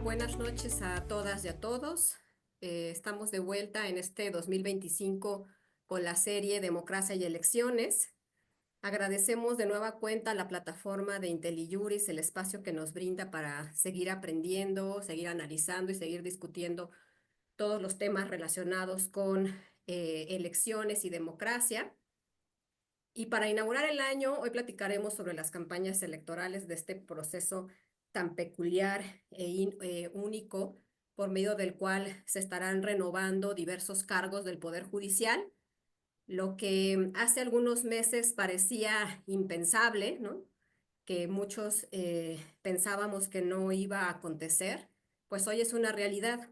buenas noches a todas y a todos. Estamos de vuelta en este 2025 con la serie Democracia y Elecciones. Agradecemos de nueva cuenta a la plataforma de IntelliJuris el espacio que nos brinda para seguir aprendiendo, seguir analizando y seguir discutiendo todos los temas relacionados con elecciones y democracia. Y para inaugurar el año, hoy platicaremos sobre las campañas electorales de este proceso tan peculiar único, por medio del cual se estarán renovando diversos cargos del Poder Judicial, lo que hace algunos meses parecía impensable, ¿no? Que muchos pensábamos que no iba a acontecer, pues hoy es una realidad.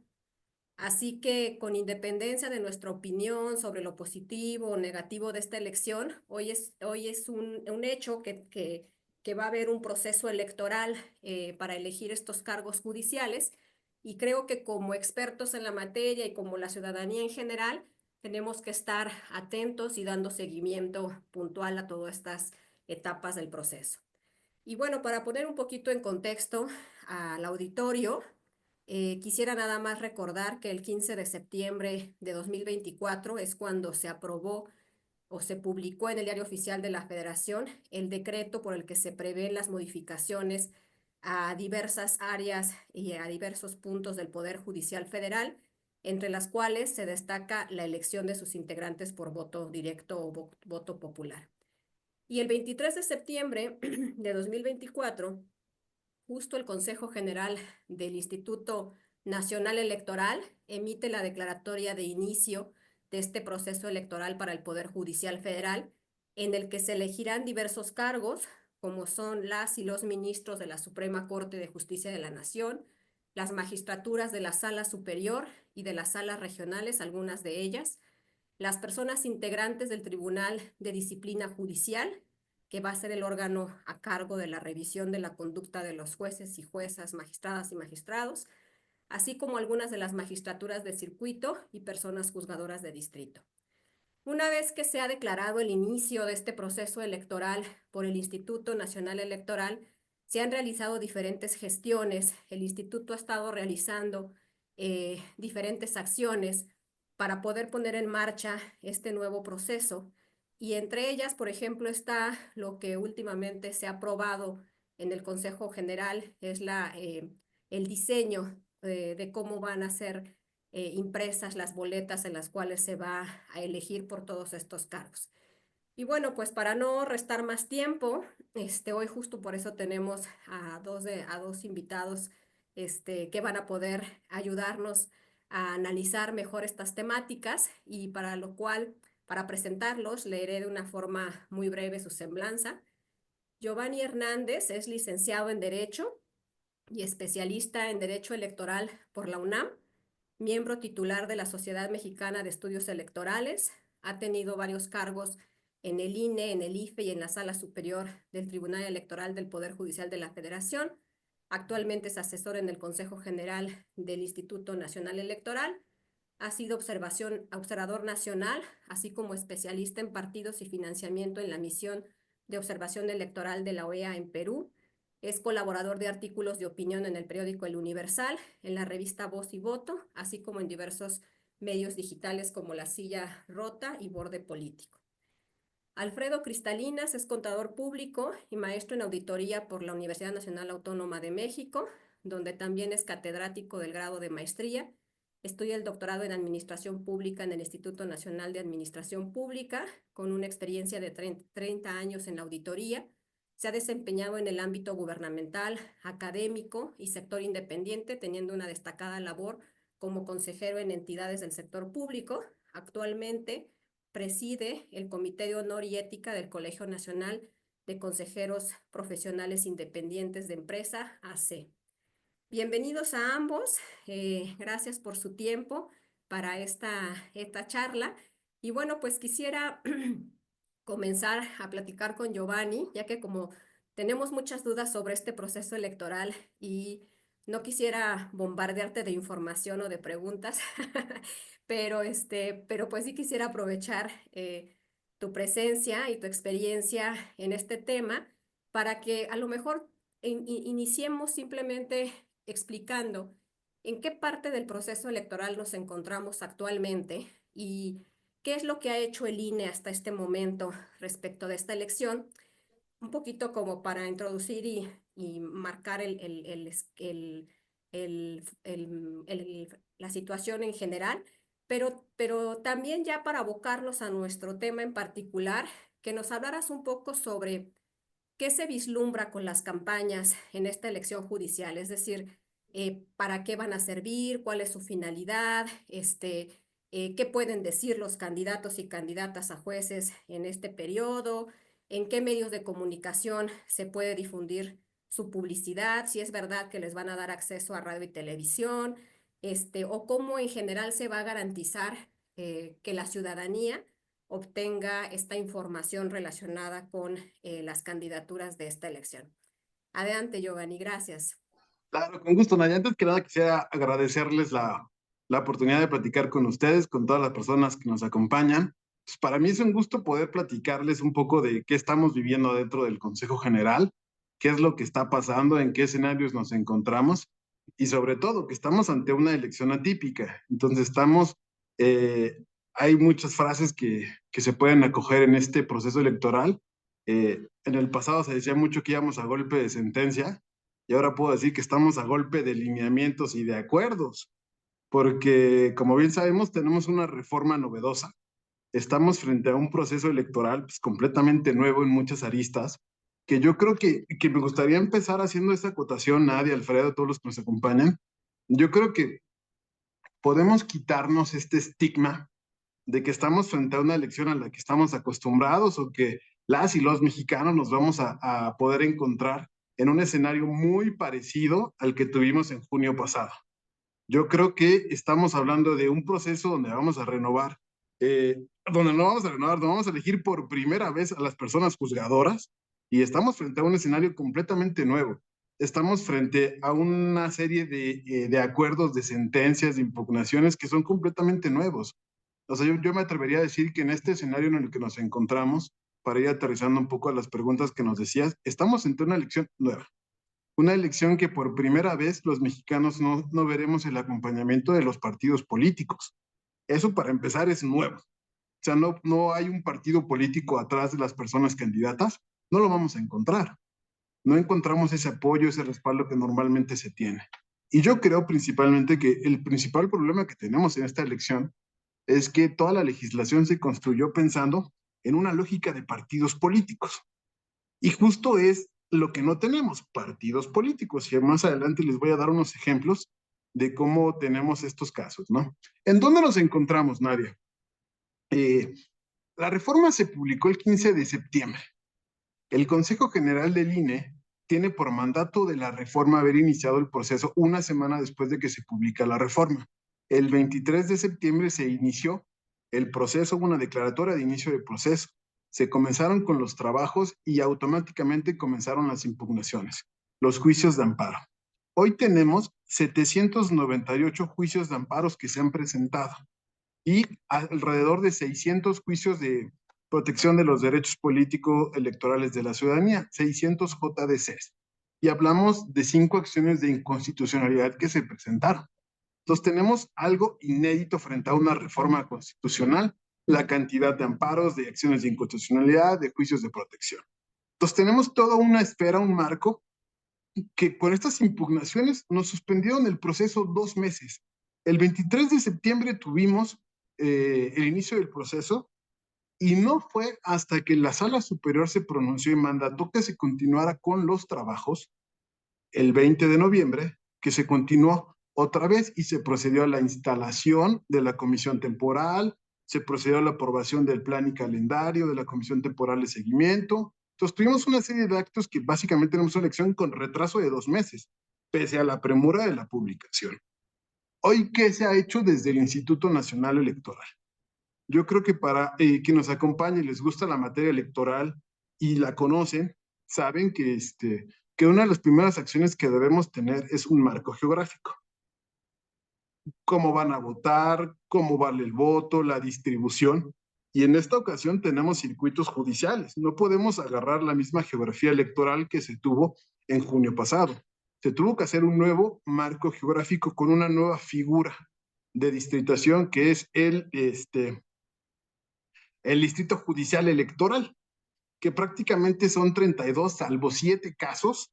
Así que con independencia de nuestra opinión sobre lo positivo o negativo de esta elección, hoy es un hecho que va a haber un proceso electoral para elegir estos cargos judiciales, y creo que como expertos en la materia y como la ciudadanía en general, tenemos que estar atentos y dando seguimiento puntual a todas estas etapas del proceso. Y bueno, para poner un poquito en contexto al auditorio, quisiera nada más recordar que el 15 de septiembre de 2024 es cuando se aprobó o se publicó en el Diario Oficial de la Federación el decreto por el que se prevén las modificaciones a diversas áreas y a diversos puntos del Poder Judicial Federal, entre las cuales se destaca la elección de sus integrantes por voto directo o voto popular. Y el 23 de septiembre de 2024, justo el Consejo General del Instituto Nacional Electoral emite la declaratoria de inicio de este proceso electoral para el Poder Judicial Federal, en el que se elegirán diversos cargos, como son las y los ministros de la Suprema Corte de Justicia de la Nación, las magistraturas de la Sala Superior y de las salas regionales, algunas de ellas, las personas integrantes del Tribunal de Disciplina Judicial, que va a ser el órgano a cargo de la revisión de la conducta de los jueces y juezas, magistradas y magistrados, así como algunas de las magistraturas de circuito y personas juzgadoras de distrito. Una vez que se ha declarado el inicio de este proceso electoral por el Instituto Nacional Electoral, se han realizado diferentes gestiones. El instituto ha estado realizando diferentes acciones para poder poner en marcha este nuevo proceso. Y entre ellas, por ejemplo, está lo que últimamente se ha aprobado en el Consejo General, es el diseño de cómo van a ser impresas las boletas en las cuales se va a elegir por todos estos cargos. Y bueno, pues para no restar más tiempo, hoy justo por eso tenemos a dos invitados que van a poder ayudarnos a analizar mejor estas temáticas, y para lo cual, para presentarlos, leeré de una forma muy breve su semblanza. Giovanni Hernández es licenciado en Derecho y especialista en Derecho Electoral por la UNAM, miembro titular de la Sociedad Mexicana de Estudios Electorales. Ha tenido varios cargos en el INE, en el IFE y en la Sala Superior del Tribunal Electoral del Poder Judicial de la Federación. Actualmente es asesor en el Consejo General del Instituto Nacional Electoral. Ha sido observador nacional, así como especialista en partidos y financiamiento en la misión de observación electoral de la OEA en Perú. Es colaborador de artículos de opinión en el periódico El Universal, en la revista Voz y Voto, así como en diversos medios digitales como La Silla Rota y Borde Político. Alfredo Cristalinas es contador público y maestro en auditoría por la Universidad Nacional Autónoma de México, donde también es catedrático del grado de maestría. Estudia el doctorado en Administración Pública en el Instituto Nacional de Administración Pública, con una experiencia de 30 años en la auditoría. Se ha desempeñado en el ámbito gubernamental, académico y sector independiente, teniendo una destacada labor como consejero en entidades del sector público. Actualmente preside el Comité de Honor y Ética del Colegio Nacional de Consejeros Profesionales Independientes de Empresa, AC. Bienvenidos a ambos, gracias por su tiempo para esta charla. Y bueno, pues quisiera comenzar a platicar con Giovanni, ya que como tenemos muchas dudas sobre este proceso electoral y no quisiera bombardearte de información o de preguntas, pero pues sí quisiera aprovechar tu presencia y tu experiencia en este tema para que a lo mejor iniciemos simplemente explicando en qué parte del proceso electoral nos encontramos actualmente y qué es lo que ha hecho el INE hasta este momento respecto de esta elección, un poquito como para introducir y marcar la situación en general, pero también ya para abocarnos a nuestro tema en particular, que nos hablaras un poco sobre qué se vislumbra con las campañas en esta elección judicial, es decir, para qué van a servir, cuál es su finalidad, qué pueden decir los candidatos y candidatas a jueces en este periodo, en qué medios de comunicación se puede difundir su publicidad, si es verdad que les van a dar acceso a radio y televisión, o cómo en general se va a garantizar que la ciudadanía obtenga esta información relacionada con las candidaturas de esta elección. Adelante, Giovanni, gracias. Claro, con gusto, Nadia. Antes que nada, quisiera agradecerles la oportunidad de platicar con ustedes, con todas las personas que nos acompañan. Pues para mí es un gusto poder platicarles un poco de qué estamos viviendo dentro del Consejo General, qué es lo que está pasando, en qué escenarios nos encontramos y sobre todo que estamos ante una elección atípica. Entonces eh, hay muchas frases que se pueden acoger en este proceso electoral. En el pasado se decía mucho que íbamos a golpe de sentencia y ahora puedo decir que estamos a golpe de lineamientos y de acuerdos, porque como bien sabemos tenemos una reforma novedosa. Estamos frente a un proceso electoral pues, completamente nuevo en muchas aristas, que yo creo que me gustaría empezar haciendo esta acotación, Nadia, Alfredo, todos los que nos acompañan. Yo creo que podemos quitarnos este estigma de que estamos frente a una elección a la que estamos acostumbrados o que las y los mexicanos nos vamos a poder encontrar en un escenario muy parecido al que tuvimos en junio pasado. Yo creo que estamos hablando de un proceso donde vamos a renovar, donde no vamos a renovar, donde vamos a elegir por primera vez a las personas juzgadoras y estamos frente a un escenario completamente nuevo. Estamos frente a una serie de acuerdos, de sentencias, de impugnaciones que son completamente nuevos. O sea, yo me atrevería a decir que en este escenario en el que nos encontramos, para ir aterrizando un poco a las preguntas que nos decías, estamos ante una elección nueva. Una elección que por primera vez los mexicanos no veremos el acompañamiento de los partidos políticos. Eso para empezar es nuevo. O sea, no hay un partido político atrás de las personas candidatas, no lo vamos a encontrar. No encontramos ese apoyo, ese respaldo que normalmente se tiene. Y yo creo principalmente que el principal problema que tenemos en esta elección es que toda la legislación se construyó pensando en una lógica de partidos políticos. Y justo es lo que no tenemos, partidos políticos. Y más adelante les voy a dar unos ejemplos de cómo tenemos estos casos, ¿no? ¿En dónde nos encontramos, Nadia? Eh, la reforma se publicó el 15 de septiembre. El Consejo General del INE tiene por mandato de la reforma haber iniciado el proceso una semana después de que se publica la reforma. El 23 de septiembre se inició el proceso, una declaratoria de inicio de proceso. Se comenzaron con los trabajos y automáticamente comenzaron las impugnaciones, los juicios de amparo. Hoy tenemos 798 juicios de amparos que se han presentado y alrededor de 600 juicios de protección de los derechos políticos electorales de la ciudadanía, 600 JDCs. Y hablamos de 5 acciones de inconstitucionalidad que se presentaron. Entonces tenemos algo inédito frente a una reforma constitucional, la cantidad de amparos, de acciones de inconstitucionalidad, de juicios de protección. Entonces tenemos toda una esfera, un marco, que con estas impugnaciones nos suspendieron el proceso 2 meses. El 23 de septiembre tuvimos el inicio del proceso y no fue hasta que la Sala Superior se pronunció y mandató que se continuara con los trabajos el 20 de noviembre, que se continuó otra vez y se procedió a la instalación de la comisión temporal, se procedió a la aprobación del plan y calendario de la comisión temporal de seguimiento. Entonces tuvimos una serie de actos que básicamente tenemos una elección con retraso de 2 meses, pese a la premura de la publicación. Hoy, ¿qué se ha hecho desde el Instituto Nacional Electoral? Yo creo que para quien nos acompañe y les gusta la materia electoral y la conocen, saben que una de las primeras acciones que debemos tener es un marco geográfico. Cómo van a votar, cómo vale el voto, la distribución. Y en esta ocasión tenemos circuitos judiciales. No podemos agarrar la misma geografía electoral que se tuvo en junio pasado. Se tuvo que hacer un nuevo marco geográfico con una nueva figura de distritación que es el Distrito Judicial Electoral, que prácticamente son 32, salvo 7 casos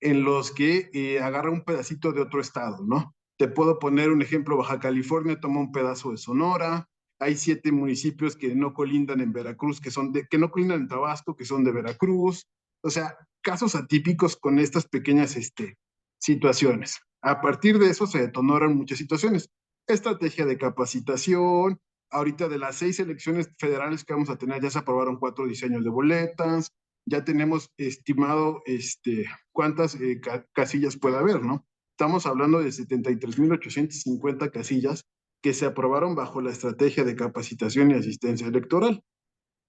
en los que agarra un pedacito de otro estado, ¿no? Te puedo poner un ejemplo: Baja California toma un pedazo de Sonora, hay 7 municipios que no colindan en Veracruz, que no colindan en Tabasco, que son de Veracruz. O sea, casos atípicos con estas pequeñas situaciones. A partir de eso se detonaron muchas situaciones. Estrategia de capacitación. Ahorita, de las 6 elecciones federales que vamos a tener, ya se aprobaron 4 diseños de boletas, ya tenemos estimado cuántas casillas puede haber, ¿no? Estamos hablando de 73,850 casillas que se aprobaron bajo la estrategia de capacitación y asistencia electoral.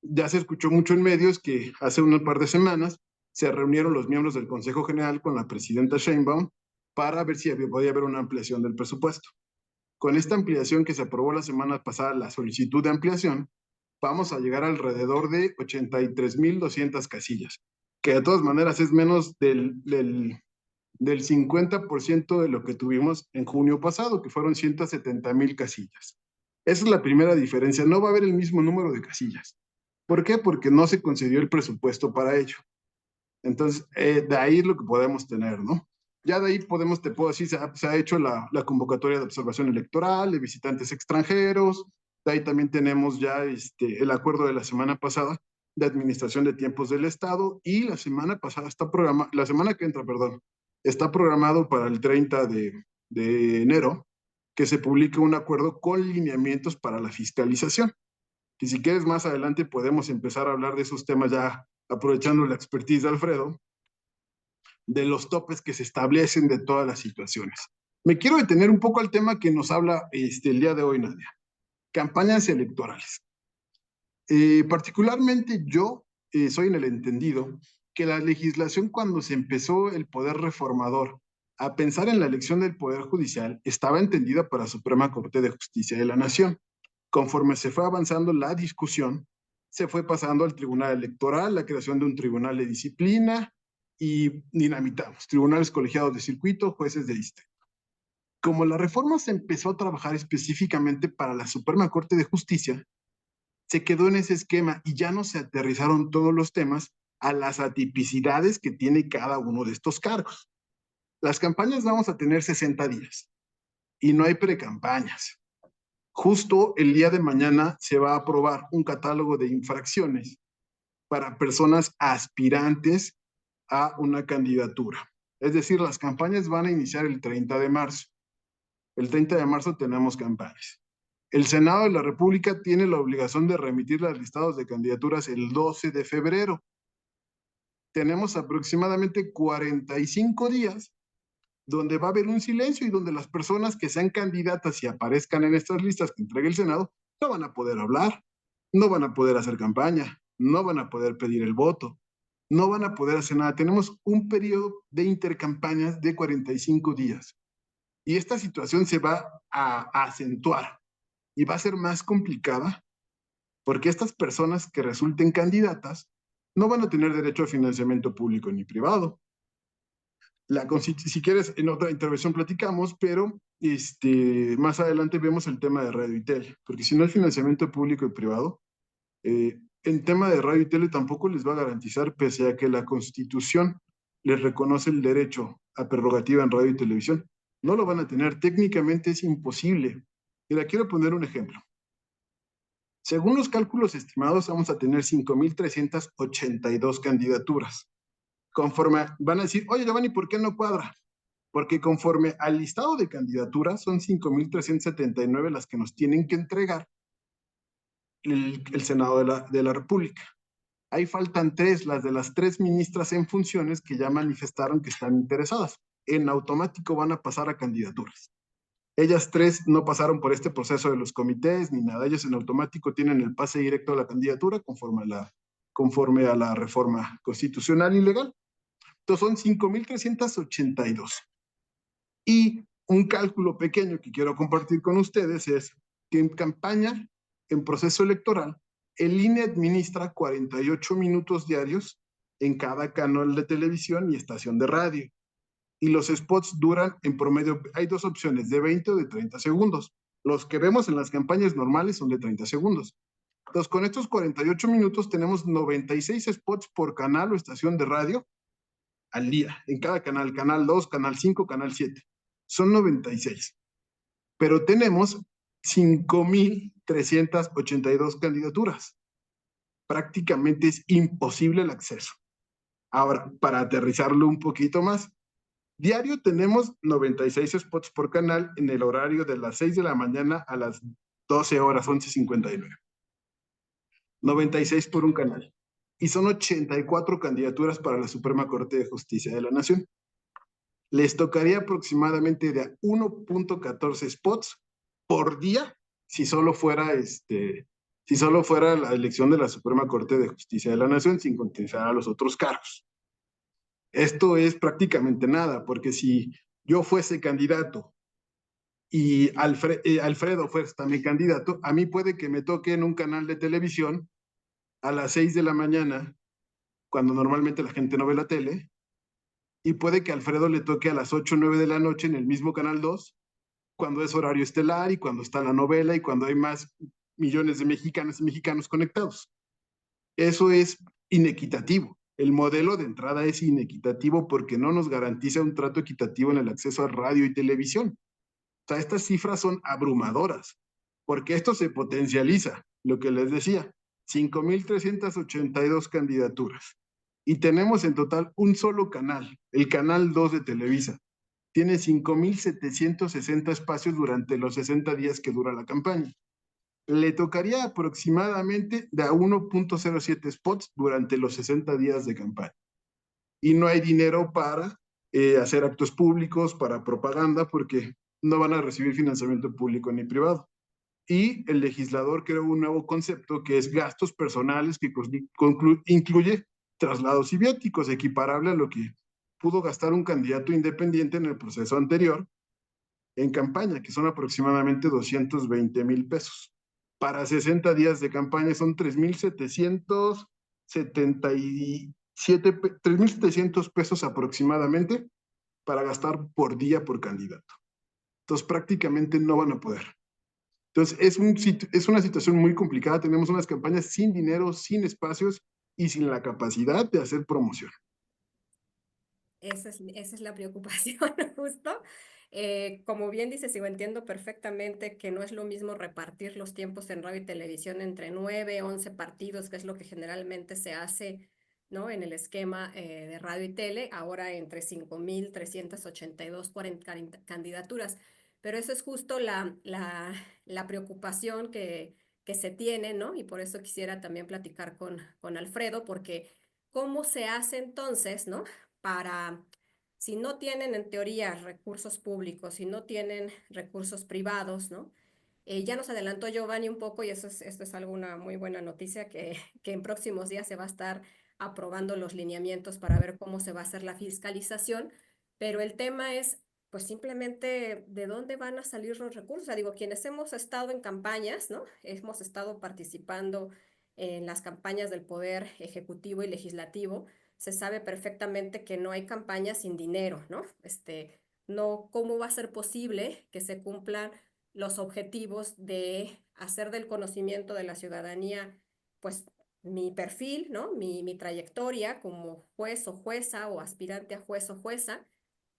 Ya se escuchó mucho en medios que hace un par de semanas se reunieron los miembros del Consejo General con la presidenta Sheinbaum para ver si podía haber una ampliación del presupuesto. Con esta ampliación que se aprobó la semana pasada, la solicitud de ampliación, vamos a llegar alrededor de 83,200 casillas, que de todas maneras es menos del 50% de lo que tuvimos en junio pasado, que fueron 170,000 casillas. Esa es la primera diferencia. No va a haber el mismo número de casillas. ¿Por qué? Porque no se concedió el presupuesto para ello. Entonces, de ahí es lo que podemos tener, ¿no? Ya de ahí te puedo decir, se ha hecho la convocatoria de observación electoral, de visitantes extranjeros. De ahí también tenemos ya el acuerdo de la semana pasada de administración de tiempos del Estado, y la semana pasada la semana que entra, perdón, está programado para el 30 de enero que se publique un acuerdo con lineamientos para la fiscalización. Que si quieres más adelante podemos empezar a hablar de esos temas, ya aprovechando la expertise de Alfredo, de los topes que se establecen de todas las situaciones. Me quiero detener un poco al tema que nos habla el día de hoy, Nadia: campañas electorales. Particularmente yo soy en el entendido que la legislación, cuando se empezó el poder reformador a pensar en la elección del Poder Judicial, estaba entendida para la Suprema Corte de Justicia de la Nación. Conforme se fue avanzando la discusión, se fue pasando al Tribunal Electoral, la creación de un tribunal de disciplina, y dinamitamos tribunales colegiados de circuito, jueces de distrito. Como la reforma se empezó a trabajar específicamente para la Suprema Corte de Justicia, se quedó en ese esquema y ya no se aterrizaron todos los temas a las atipicidades que tiene cada uno de estos cargos. Las campañas vamos a tener 60 días y no hay precampañas. Justo el día de mañana se va a aprobar un catálogo de infracciones para personas aspirantes a una candidatura. Es decir, las campañas van a iniciar el 30 de marzo. El 30 de marzo tenemos campañas. El Senado de la República tiene la obligación de remitir los listados de candidaturas el 12 de febrero. Tenemos aproximadamente 45 días donde va a haber un silencio y donde las personas que sean candidatas y aparezcan en estas listas que entregue el Senado no van a poder hablar, no van a poder hacer campaña, no van a poder pedir el voto, no van a poder hacer nada. Tenemos un periodo de intercampañas de 45 días y esta situación se va a acentuar y va a ser más complicada porque estas personas que resulten candidatas no van a tener derecho a financiamiento público ni privado. Si quieres, en otra intervención platicamos, pero más adelante vemos el tema de radio y tele, porque si no hay financiamiento público y privado, en tema de radio y tele tampoco les va a garantizar, pese a que la Constitución les reconoce el derecho a prerrogativa en radio y televisión. No lo van a tener, técnicamente es imposible. Mira, quiero poner un ejemplo. Según los cálculos estimados, vamos a tener 5,382 candidaturas. Conforme van a decir, oye, Giovanni, ¿por qué no cuadra? Porque conforme al listado de candidaturas, son 5,379 las que nos tienen que entregar el Senado de la República. Ahí faltan 3, las de las 3 ministras en funciones que ya manifestaron que están interesadas. En automático van a pasar a candidaturas. Ellas 3 no pasaron por este proceso de los comités ni nada. Ellas en automático tienen el pase directo a la candidatura conforme a la reforma constitucional y legal. Entonces son 5,382. Y un cálculo pequeño que quiero compartir con ustedes es que en campaña, en proceso electoral, el INE administra 48 minutos diarios en cada canal de televisión y estación de radio. y los spots duran en promedio, hay dos opciones, de 20 o de 30 segundos. Los que vemos en las campañas normales son de 30 segundos. Entonces, con estos 48 minutos tenemos 96 spots por canal o estación de radio al día, en cada canal, canal 2, canal 5, canal 7. Son 96. Pero tenemos 5,382 candidaturas. Prácticamente es imposible el acceso. Ahora, para aterrizarlo un poquito más, diario tenemos 96 spots por canal en el horario de las 6 de la mañana a las 12 horas, 11:59. 96 por un canal. Y son 84 candidaturas para la Suprema Corte de Justicia de la Nación. Les tocaría aproximadamente de 1.14 spots por día si solo fuera la elección de la Suprema Corte de Justicia de la Nación sin considerar a los otros cargos. Esto es prácticamente nada, porque si yo fuese candidato y Alfredo fuese también candidato, a mí puede que me toque en un canal de televisión a las 6 de la mañana, cuando normalmente la gente no ve la tele, y puede que a Alfredo le toque a las 8 o 9 de la noche en el mismo canal 2, cuando es horario estelar y cuando está la novela y cuando hay más millones de mexicanas y mexicanos conectados. Eso es inequitativo. El modelo de entrada es inequitativo porque no nos garantiza un trato equitativo en el acceso a radio y televisión. O sea, estas cifras son abrumadoras, porque esto se potencializa, lo que les decía, 5,382 candidaturas. Y tenemos en total un solo canal, el canal 2 de Televisa. Tiene 5,760 espacios durante los 60 días que dura la campaña. Le tocaría aproximadamente de a 1.07 spots durante los 60 días de campaña. Y no hay dinero para hacer actos públicos, para propaganda, porque no van a recibir financiamiento público ni privado. Y el legislador creó un nuevo concepto que es gastos personales, que incluye traslados y viáticos, equiparable a lo que pudo gastar un candidato independiente en el proceso anterior en campaña, que son aproximadamente 220,000 pesos. Para 60 días de campaña son 3,700 pesos aproximadamente para gastar por día por candidato. Entonces prácticamente no van a poder. Entonces es una situación muy complicada. Tenemos unas campañas sin dinero, sin espacios y sin la capacidad de hacer promoción. Esa es la preocupación, justo. Como bien dices, y lo entiendo perfectamente que no es lo mismo repartir los tiempos en radio y televisión entre 9, 11 partidos, que es lo que generalmente se hace, ¿no? En el esquema de radio y tele, ahora entre 5,382 candidaturas. Pero eso es justo la preocupación que se tiene, ¿no? Y por eso quisiera también platicar con Alfredo, porque ¿cómo se hace entonces, ¿no? Para, si no tienen en teoría recursos públicos, si no tienen recursos privados, ¿no? Ya nos adelantó Giovanni un poco y esto es alguna muy buena noticia que en próximos días se va a estar aprobando los lineamientos para ver cómo se va a hacer la fiscalización, pero el tema es, pues simplemente, ¿de dónde van a salir los recursos? O sea, digo, quienes hemos estado en campañas, ¿no? Hemos estado participando en las campañas del Poder Ejecutivo y Legislativo, se sabe perfectamente que no hay campaña sin dinero, ¿no? No, ¿cómo va a ser posible que se cumplan los objetivos de hacer del conocimiento de la ciudadanía, pues, mi perfil, ¿no? Mi trayectoria como juez o jueza o aspirante a juez o jueza,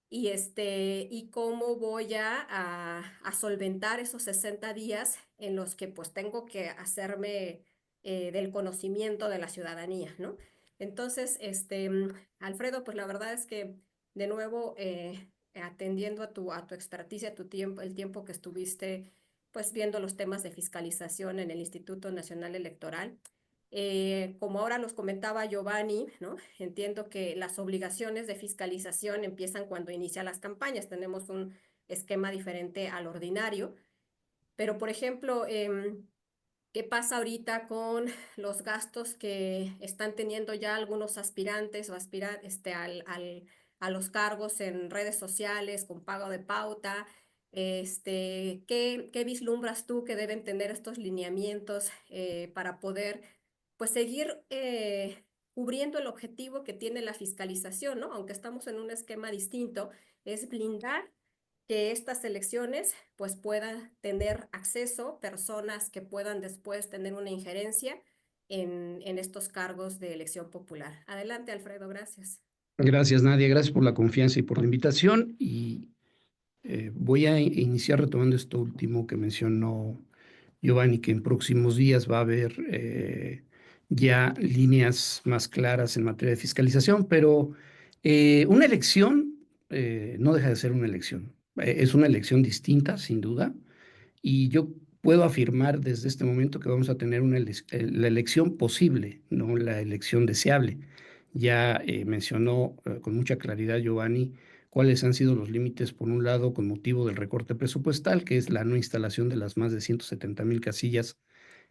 y cómo voy a solventar esos 60 días en los que pues tengo que hacerme del conocimiento de la ciudadanía, ¿no? Entonces, Alfredo, pues la verdad es que de nuevo, atendiendo a tu experticia, a tu tiempo, el tiempo que estuviste pues viendo los temas de fiscalización en el Instituto Nacional Electoral, como ahora los comentaba Giovanni, ¿no? Entiendo que las obligaciones de fiscalización empiezan cuando inicia las campañas. Tenemos un esquema diferente al ordinario. Pero, por ejemplo, ¿qué pasa ahorita con los gastos que están teniendo ya algunos aspirantes o a los cargos en redes sociales con pago de pauta? ¿Qué vislumbras tú que deben tener estos lineamientos para poder pues seguir cubriendo el objetivo que tiene la fiscalización, ¿no? Aunque estamos en un esquema distinto, es blindar que estas elecciones pues puedan tener acceso personas que puedan después tener una injerencia en estos cargos de elección popular. Adelante, Alfredo, gracias. Gracias, Nadia. Gracias por la confianza y por la invitación. Y voy a iniciar retomando esto último que mencionó Giovanni, que en próximos días va a haber ya líneas más claras en materia de fiscalización, pero una elección no deja de ser una elección. Es una elección distinta, sin duda, y yo puedo afirmar desde este momento que vamos a tener la elección posible, no la elección deseable. Ya mencionó con mucha claridad Giovanni cuáles han sido los límites, por un lado, con motivo del recorte presupuestal, que es la no instalación de las más de 170,000 casillas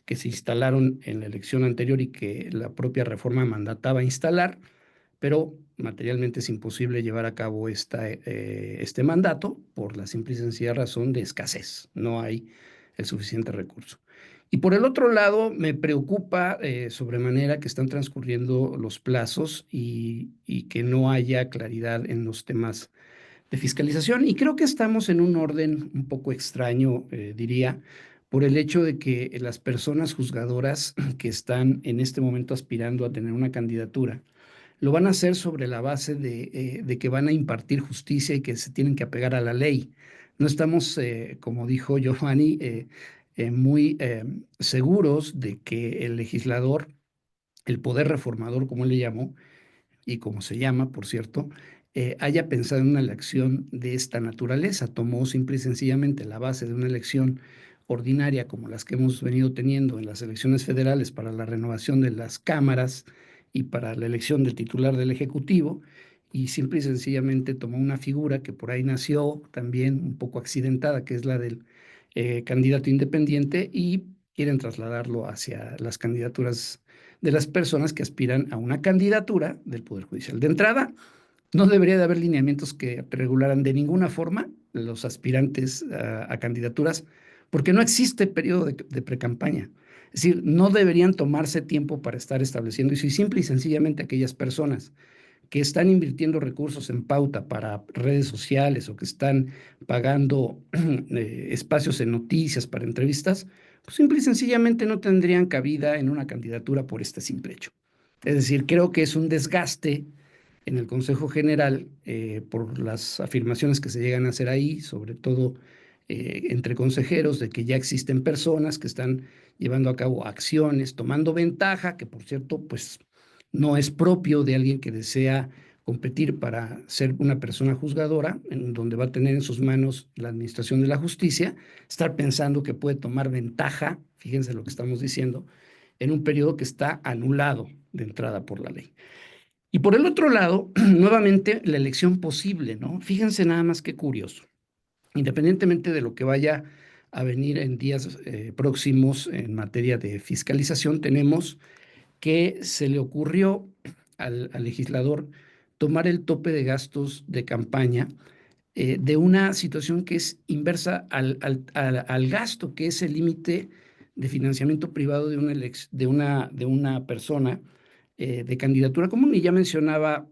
que se instalaron en la elección anterior y que la propia reforma mandataba instalar, pero materialmente es imposible llevar a cabo este mandato por la simple y sencilla razón de escasez. No hay el suficiente recurso. Y por el otro lado, me preocupa sobremanera que están transcurriendo los plazos y que no haya claridad en los temas de fiscalización. Y creo que estamos en un orden un poco extraño, diría, por el hecho de que las personas juzgadoras que están en este momento aspirando a tener una candidatura, lo van a hacer sobre la base de que van a impartir justicia y que se tienen que apegar a la ley. No estamos, como dijo Giovanni, muy seguros de que el legislador, el poder reformador, como él le llamó, y como se llama, por cierto, haya pensado en una elección de esta naturaleza. Tomó simple y sencillamente la base de una elección ordinaria como las que hemos venido teniendo en las elecciones federales para la renovación de las cámaras y para la elección del titular del Ejecutivo, y simple y sencillamente tomó una figura que por ahí nació también un poco accidentada, que es la del candidato independiente, y quieren trasladarlo hacia las candidaturas de las personas que aspiran a una candidatura del Poder Judicial. De entrada, no debería de haber lineamientos que regularan de ninguna forma los aspirantes a candidaturas, porque no existe periodo de precampaña. Es decir, no deberían tomarse tiempo para estar estableciendo eso, y simple y sencillamente aquellas personas que están invirtiendo recursos en pauta para redes sociales o que están pagando espacios en noticias para entrevistas, pues simple y sencillamente no tendrían cabida en una candidatura por este simple hecho. Es decir, creo que es un desgaste en el Consejo General por las afirmaciones que se llegan a hacer ahí, sobre todo entre consejeros, de que ya existen personas que están llevando a cabo acciones, tomando ventaja, que por cierto, pues no es propio de alguien que desea competir para ser una persona juzgadora, en donde va a tener en sus manos la administración de la justicia, estar pensando que puede tomar ventaja, fíjense lo que estamos diciendo, en un periodo que está anulado de entrada por la ley. Y por el otro lado, nuevamente la elección posible, ¿no? Fíjense nada más qué curioso. Independientemente de lo que vaya a venir en días próximos en materia de fiscalización, tenemos que se le ocurrió al legislador tomar el tope de gastos de campaña de una situación que es inversa al gasto, que es el límite de financiamiento privado de una persona de candidatura común. Y ya mencionaba,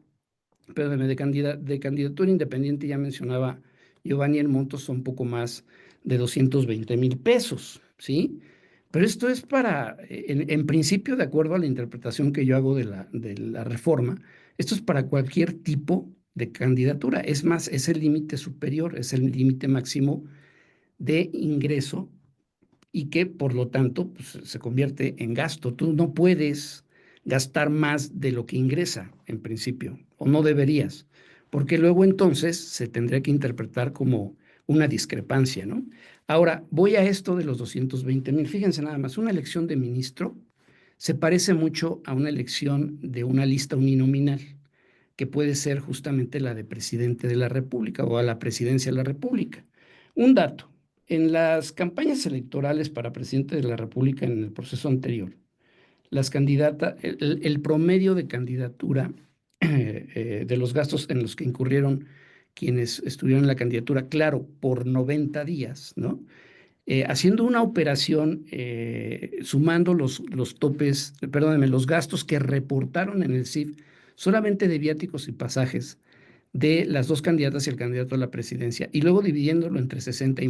perdóneme, de candidatura independiente, ya mencionaba Giovanni, el monto son un poco más de 220,000 pesos, ¿sí? Pero esto es en principio, de acuerdo a la interpretación que yo hago de la reforma, esto es para cualquier tipo de candidatura. Es más, es el límite superior, es el límite máximo de ingreso y que por lo tanto pues, se convierte en gasto. Tú no puedes gastar más de lo que ingresa en principio, o no deberías, porque luego entonces se tendría que interpretar como una discrepancia, ¿no? Ahora, voy a esto de los 220,000. Fíjense nada más, una elección de ministro se parece mucho a una elección de una lista uninominal, que puede ser justamente la de presidente de la República o a la presidencia de la República. Un dato, en las campañas electorales para presidente de la República en el proceso anterior, las candidatas, el promedio de candidatura de los gastos en los que incurrieron quienes estuvieron en la candidatura, claro, por 90 días, ¿no? haciendo una operación, sumando los topes, perdónenme, los gastos que reportaron en el CIF solamente de viáticos y pasajes de las dos candidatas y el candidato a la presidencia, y luego dividiéndolo entre 60 y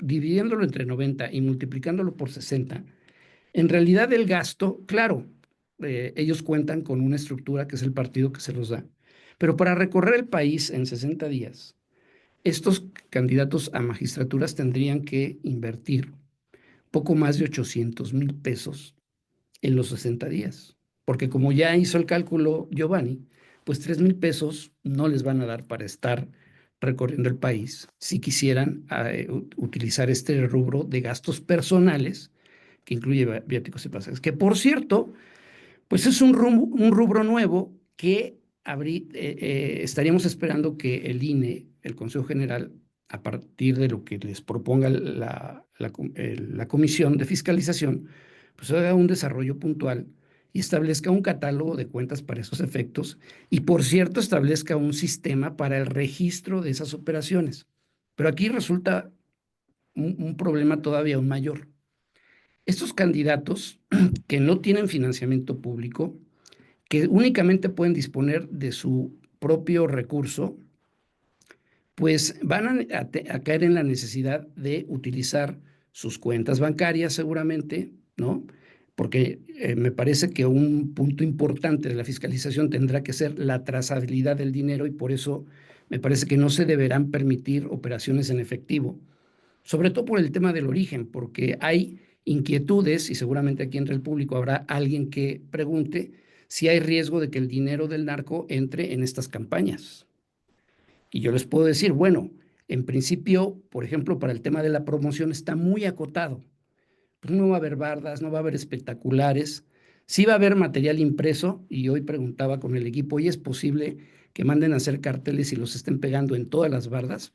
dividiéndolo entre 90 y multiplicándolo por 60, en realidad el gasto, claro, ellos cuentan con una estructura que es el partido que se los da, pero para recorrer el país en 60 días, estos candidatos a magistraturas tendrían que invertir poco más de 800,000 pesos en los 60 días. Porque como ya hizo el cálculo Giovanni, pues 3,000 pesos no les van a dar para estar recorriendo el país si quisieran utilizar este rubro de gastos personales que incluye viáticos y pasajes. Que por cierto, pues es un rubro nuevo que estaríamos esperando que el INE, el Consejo General, a partir de lo que les proponga la Comisión de Fiscalización, pues haga un desarrollo puntual y establezca un catálogo de cuentas para esos efectos y, por cierto, establezca un sistema para el registro de esas operaciones. Pero aquí resulta un problema todavía aún mayor. Estos candidatos que no tienen financiamiento público, que únicamente pueden disponer de su propio recurso, pues van a caer en la necesidad de utilizar sus cuentas bancarias seguramente, ¿no? Porque me parece que un punto importante de la fiscalización tendrá que ser la trazabilidad del dinero y por eso me parece que no se deberán permitir operaciones en efectivo, sobre todo por el tema del origen, porque hay inquietudes y seguramente aquí entre el público habrá alguien que pregunte si hay riesgo de que el dinero del narco entre en estas campañas. Y yo les puedo decir, bueno, en principio, por ejemplo, para el tema de la promoción está muy acotado. Pues no va a haber bardas, no va a haber espectaculares, sí va a haber material impreso y hoy preguntaba con el equipo, ¿y es posible que manden a hacer carteles y los estén pegando en todas las bardas?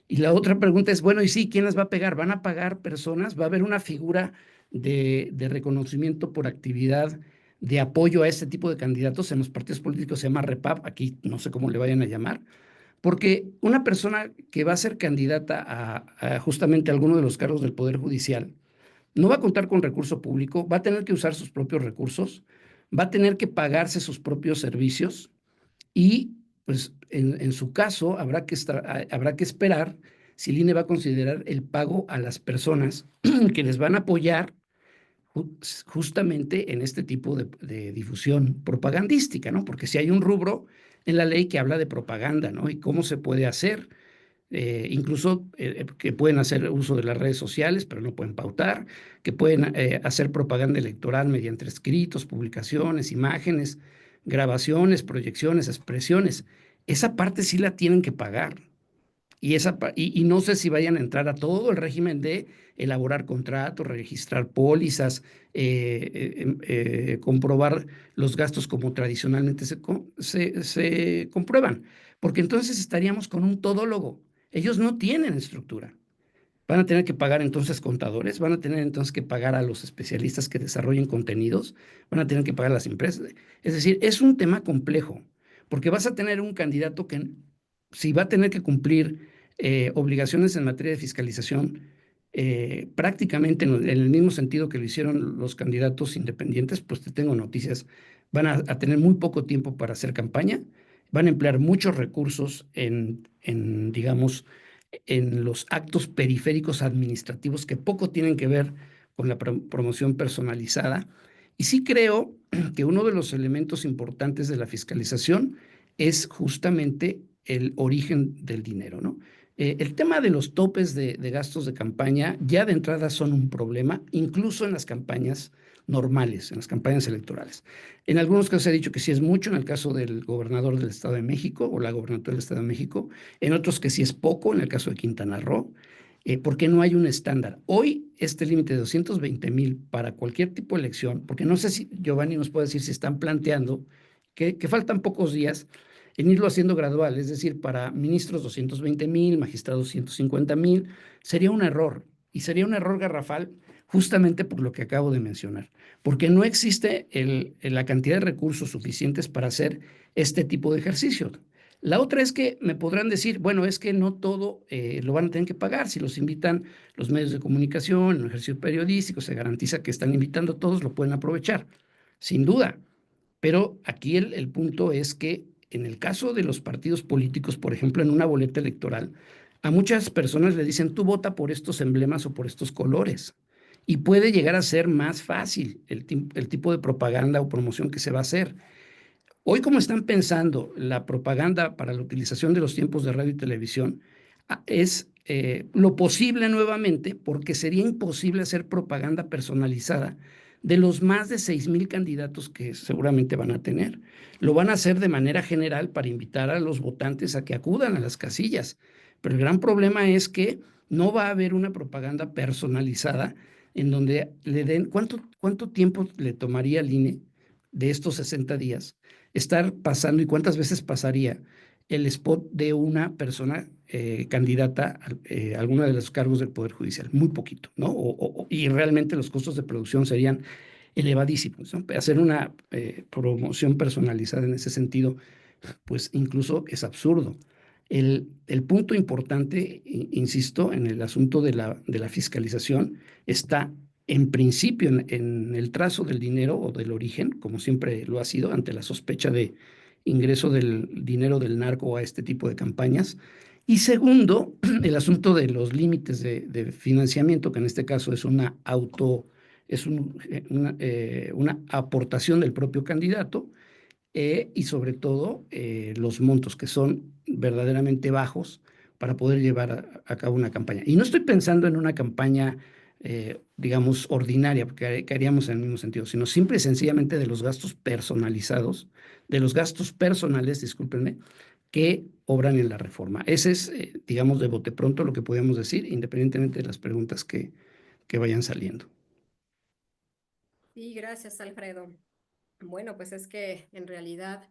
Y la otra pregunta es, bueno, ¿y sí, quién las va a pegar? ¿Van a pagar personas? ¿Va a haber una figura de reconocimiento por actividad de apoyo a este tipo de candidatos? En los partidos políticos se llama REPAP, aquí no sé cómo le vayan a llamar, porque una persona que va a ser candidata a justamente alguno de los cargos del Poder Judicial no va a contar con recurso público, va a tener que usar sus propios recursos, va a tener que pagarse sus propios servicios y, pues, en su caso, habrá que esperar si el INE va a considerar el pago a las personas que les van a apoyar justamente en este tipo de difusión propagandística, ¿no? Porque si hay un rubro en la ley que habla de propaganda, ¿no? Y cómo se puede hacer, incluso que pueden hacer uso de las redes sociales, pero no pueden pautar, que pueden hacer propaganda electoral mediante escritos, publicaciones, imágenes, grabaciones, proyecciones, expresiones. Esa parte sí la tienen que pagar. Y no sé si vayan a entrar a todo el régimen de elaborar contratos, registrar pólizas, comprobar los gastos como tradicionalmente se comprueban, porque entonces estaríamos con un todólogo. Ellos no tienen estructura. Van a tener que pagar entonces contadores, van a tener entonces que pagar a los especialistas que desarrollen contenidos, van a tener que pagar a las empresas. Es decir, es un tema complejo, porque vas a tener un candidato que si va a tener que cumplir obligaciones en materia de fiscalización, prácticamente en el mismo sentido que lo hicieron los candidatos independientes, pues te tengo noticias, van a tener muy poco tiempo para hacer campaña, van a emplear muchos recursos digamos, en los actos periféricos administrativos que poco tienen que ver con la promoción personalizada. Y sí creo que uno de los elementos importantes de la fiscalización es justamente el origen del dinero, ¿no? El tema de los topes de gastos de campaña ya de entrada son un problema, incluso en las campañas normales, en las campañas electorales. En algunos casos se ha dicho que sí es mucho, en el caso del gobernador del Estado de México o la gobernadora del Estado de México, en otros que sí es poco, en el caso de Quintana Roo, porque no hay un estándar. Hoy este límite de 220,000 para cualquier tipo de elección, porque no sé si Giovanni nos puede decir si están planteando que faltan pocos días en irlo haciendo gradual, es decir, para ministros 220,000, magistrados 150,000, sería un error, y sería un error garrafal justamente por lo que acabo de mencionar, porque no existe la cantidad de recursos suficientes para hacer este tipo de ejercicio. La otra es que me podrán decir, bueno, es que no todo lo van a tener que pagar. Si los invitan los medios de comunicación, el ejercicio periodístico, se garantiza que están invitando a todos, lo pueden aprovechar, sin duda. Pero aquí el punto es que en el caso de los partidos políticos, por ejemplo, en una boleta electoral, a muchas personas le dicen, tú vota por estos emblemas o por estos colores. Y puede llegar a ser más fácil el tipo de propaganda o promoción que se va a hacer. Hoy, como están pensando la propaganda para la utilización de los tiempos de radio y televisión, es lo posible nuevamente, porque sería imposible hacer propaganda personalizada de los más de 6,000 candidatos que seguramente van a tener. Lo van a hacer de manera general para invitar a los votantes a que acudan a las casillas. Pero el gran problema es que no va a haber una propaganda personalizada en donde le den, ¿cuánto tiempo le tomaría al INE de estos 60 días estar pasando y cuántas veces pasaría el spot de una persona candidata a alguno de los cargos del Poder Judicial? Muy poquito, ¿no? Y realmente los costos de producción serían elevadísimos, ¿no? Hacer una promoción personalizada en ese sentido, pues incluso es absurdo. El punto importante, insisto, en el asunto de la fiscalización está en principio en el trazo del dinero o del origen, como siempre lo ha sido, ante la sospecha de ingreso del dinero del narco a este tipo de campañas. Y segundo, el asunto de los límites de financiamiento, que en este caso es una aportación del propio candidato, y sobre todo los montos que son verdaderamente bajos para poder llevar a cabo una campaña. Y no estoy pensando en una campaña, digamos, ordinaria, porque caeríamos en el mismo sentido, sino simple y sencillamente de los gastos personalizados, de los gastos personales, discúlpenme, que obran en la reforma. Ese es, digamos, de bote pronto lo que podríamos decir, independientemente de las preguntas que vayan saliendo. Sí, gracias, Alfredo. Bueno, pues es que en realidad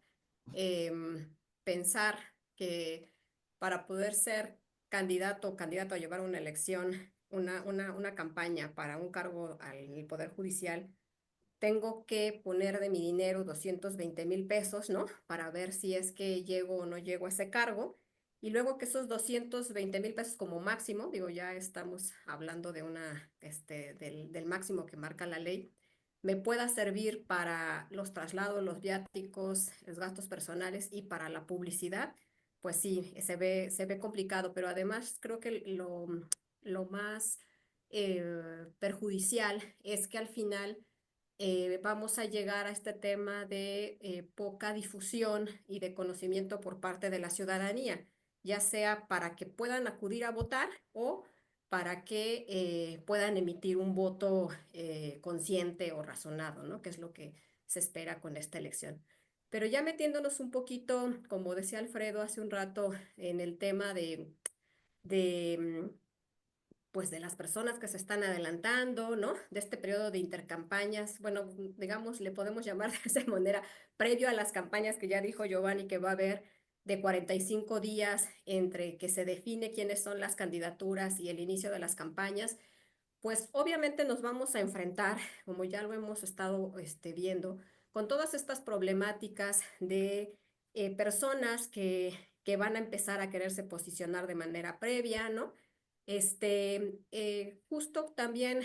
pensar que para poder ser candidato o candidato a llevar una elección, una campaña para un cargo al Poder Judicial, tengo que poner de mi dinero 220,000 pesos, ¿no? Para ver si es que llego o no llego a ese cargo. Y luego que esos 220,000 pesos como máximo, digo, ya estamos hablando de del máximo que marca la ley, me pueda servir para los traslados, los viáticos, los gastos personales y para la publicidad, pues sí, se ve complicado, pero además creo que lo más perjudicial es que al final vamos a llegar a este tema de poca difusión y de conocimiento por parte de la ciudadanía, ya sea para que puedan acudir a votar o para que puedan emitir un voto consciente o razonado, ¿no? Que es lo que se espera con esta elección. Pero ya metiéndonos un poquito, como decía Alfredo hace un rato, en el tema de pues de las personas que se están adelantando, ¿no? De este periodo de intercampañas, bueno, digamos, le podemos llamar de esa manera, previo a las campañas que ya dijo Giovanni que va a haber de 45 días entre que se define quiénes son las candidaturas y el inicio de las campañas, pues obviamente nos vamos a enfrentar, como ya lo hemos estado viendo, con todas estas problemáticas de personas que van a empezar a quererse posicionar de manera previa, ¿no? Justo también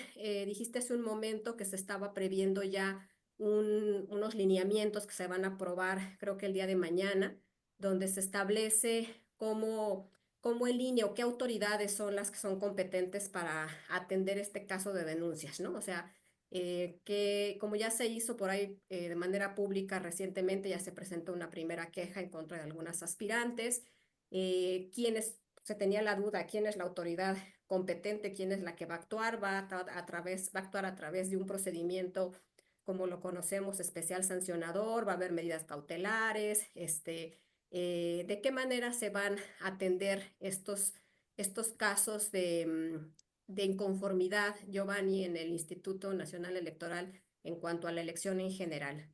dijiste hace un momento que se estaba previendo ya unos lineamientos que se van a aprobar, creo que el día de mañana, donde se establece cómo en línea o qué autoridades son las que son competentes para atender este caso de denuncias, ¿no? O sea, que como ya se hizo por ahí de manera pública recientemente, ya se presentó una primera queja en contra de algunas aspirantes, quienes se tenía la duda quién es la autoridad competente, quién es la que va a actuar, va a actuar a través de un procedimiento como lo conocemos, especial sancionador, va a haber medidas cautelares, de qué manera se van a atender estos casos de inconformidad, Giovanni, en el Instituto Nacional Electoral en cuanto a la elección en general.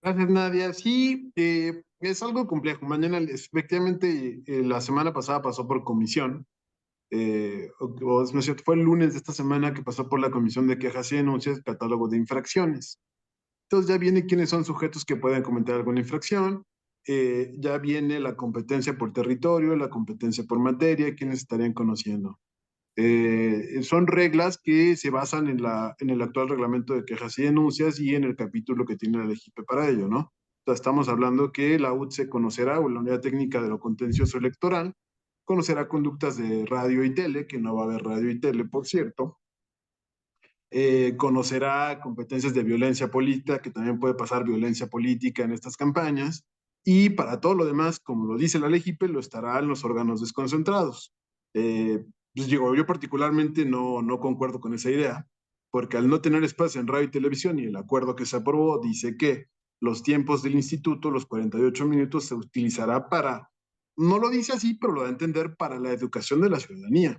Gracias, Nadia. Sí, es algo complejo. Mañana, efectivamente, la semana pasada pasó por comisión, no es cierto, fue el lunes de esta semana que pasó por la Comisión de Quejas y Denuncias, catálogo de infracciones. Entonces ya viene quiénes son sujetos que pueden cometer alguna infracción, ya viene la competencia por territorio, la competencia por materia, quiénes estarían conociendo. Son reglas que se basan en el actual reglamento de quejas y denuncias y en el capítulo que tiene la LGP para ello, ¿no? O sea, estamos hablando que la UTSE conocerá, o la Unidad Técnica de lo Contencioso Electoral, conocerá conductas de radio y tele, que no va a haber radio y tele, por cierto. Conocerá competencias de violencia política, que también puede pasar violencia política en estas campañas. Y para todo lo demás, como lo dice la LGP, lo estará en los órganos desconcentrados. Pues digo, yo particularmente no concuerdo con esa idea, porque al no tener espacio en radio y televisión y el acuerdo que se aprobó dice que los tiempos del instituto, los 48 minutos, se utilizará para, no lo dice así, pero lo da a entender, para la educación de la ciudadanía.